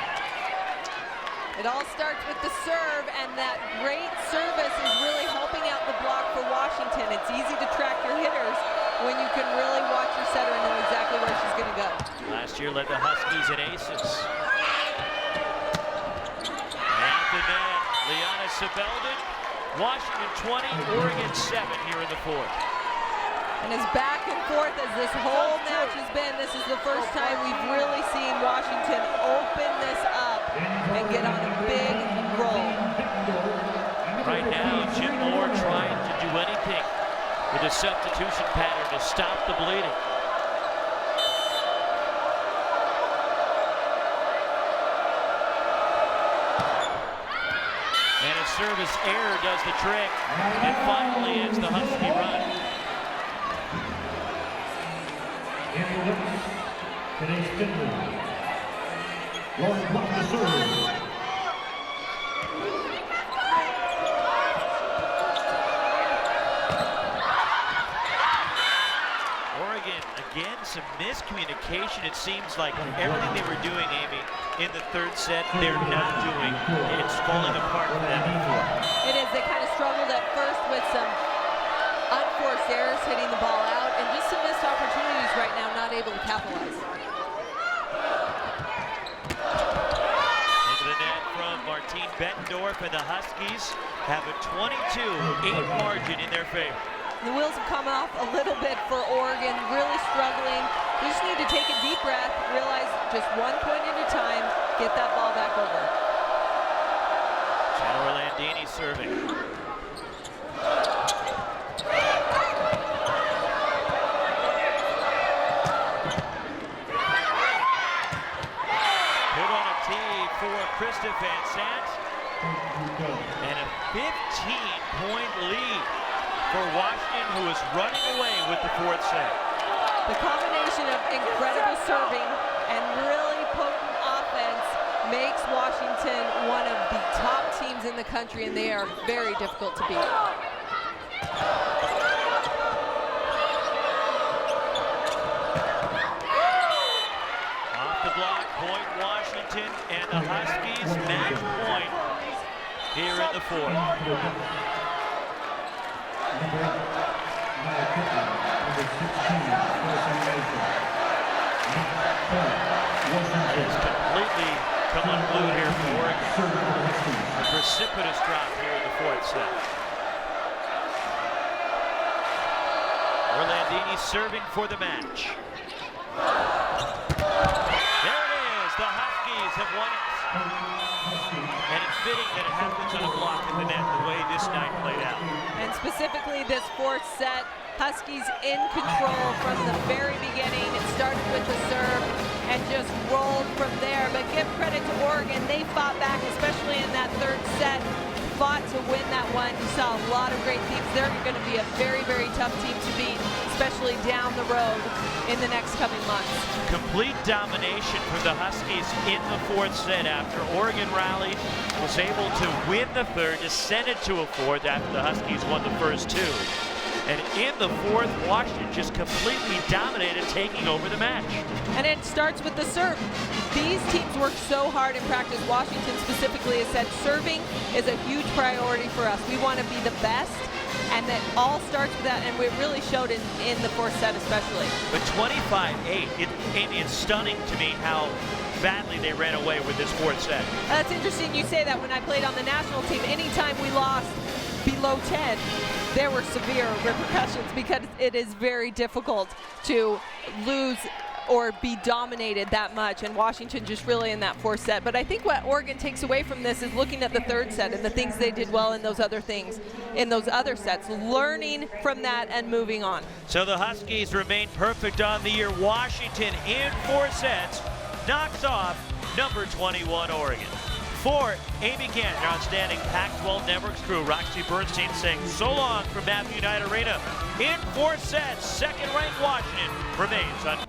It all starts with the serve, and that great service is really helping out the block for Washington. It's easy to track your hitters when you can really watch your setter and know exactly where she's going to go. Last year led the Huskies in aces. At the net, Liana Sebelden, Washington 20, Oregon 7 here in the fourth. And as back and forth as this whole match has been, this is the first time we've really seen Washington open this up and get on a big roll. Right now, Jim Moore trying to do anything with a substitution pattern to stop the bleeding. And a service error does the trick. And finally, it's the Husky run. Nuggets, today's Finley. Lauren blocked the serve. Again, some miscommunication. It seems like everything they were doing, Amy, in the third set, they're not doing. It's falling apart for them in the fourth. It is. They kind of struggled at first with some unforced errors, hitting the ball out, and just some missed opportunities right now, not able to capitalize. Into the net from Martine Bettendorf, and the Huskies have a 22-8 margin in their favor. The wheels have come off a little bit for Oregon, really struggling. They just need to take a deep breath, realize just 1 point at a time, get that ball back over. Taylor Landini serving. Put on a tee for Krista Van Sant. And a 15-point lead for Washington, who is running away with the fourth set. The combination of incredible serving and really potent offense makes Washington one of the top teams in the country, and they are very difficult to beat. Off the block, point Washington, and the Huskies match point here in the fourth. Number 16, It's completely come unglued here for Oregon. A precipitous drop here in the fourth set. Orlandini serving for the match. There it is. The Huskies have won it. And it's fitting that it happens on a block in the net the way this night played out. And specifically this fourth set, Huskies in control from the very beginning. It started with the serve and just rolled from there. But give credit to Oregon. They fought back, especially in that third set, fought to win that one. You saw a lot of great teams. They're going to be a very, very tough team to beat, especially down the road in the next coming months. Complete domination for the Huskies in the fourth set after Oregon rallied, was able to win the third, descended to a fourth after the Huskies won the first two. And in the fourth, Washington just completely dominated, taking over the match. And it starts with the serve. These teams work so hard in practice. Washington specifically has said serving is a huge priority for us. We want to be the best, and that all starts with that, and it really showed in the fourth set especially. But 25-8, it's stunning to me how badly they ran away with this fourth set. That's interesting you say that. When I played on the national team, anytime we lost below 10, there were severe repercussions because it is very difficult to lose or be dominated that much, and Washington just really in that fourth set. But I think what Oregon takes away from this is looking at the third set and the things they did well in those other things, in those other sets, learning from that and moving on. So the Huskies remain perfect on the year. Washington in 4 sets knocks off number 21 Oregon. For Amy Gann, your outstanding Pac-12 Networks crew, Roxy Bernstein saying so long from Matthew Knight Arena. In 4 sets, second-ranked Washington remains on.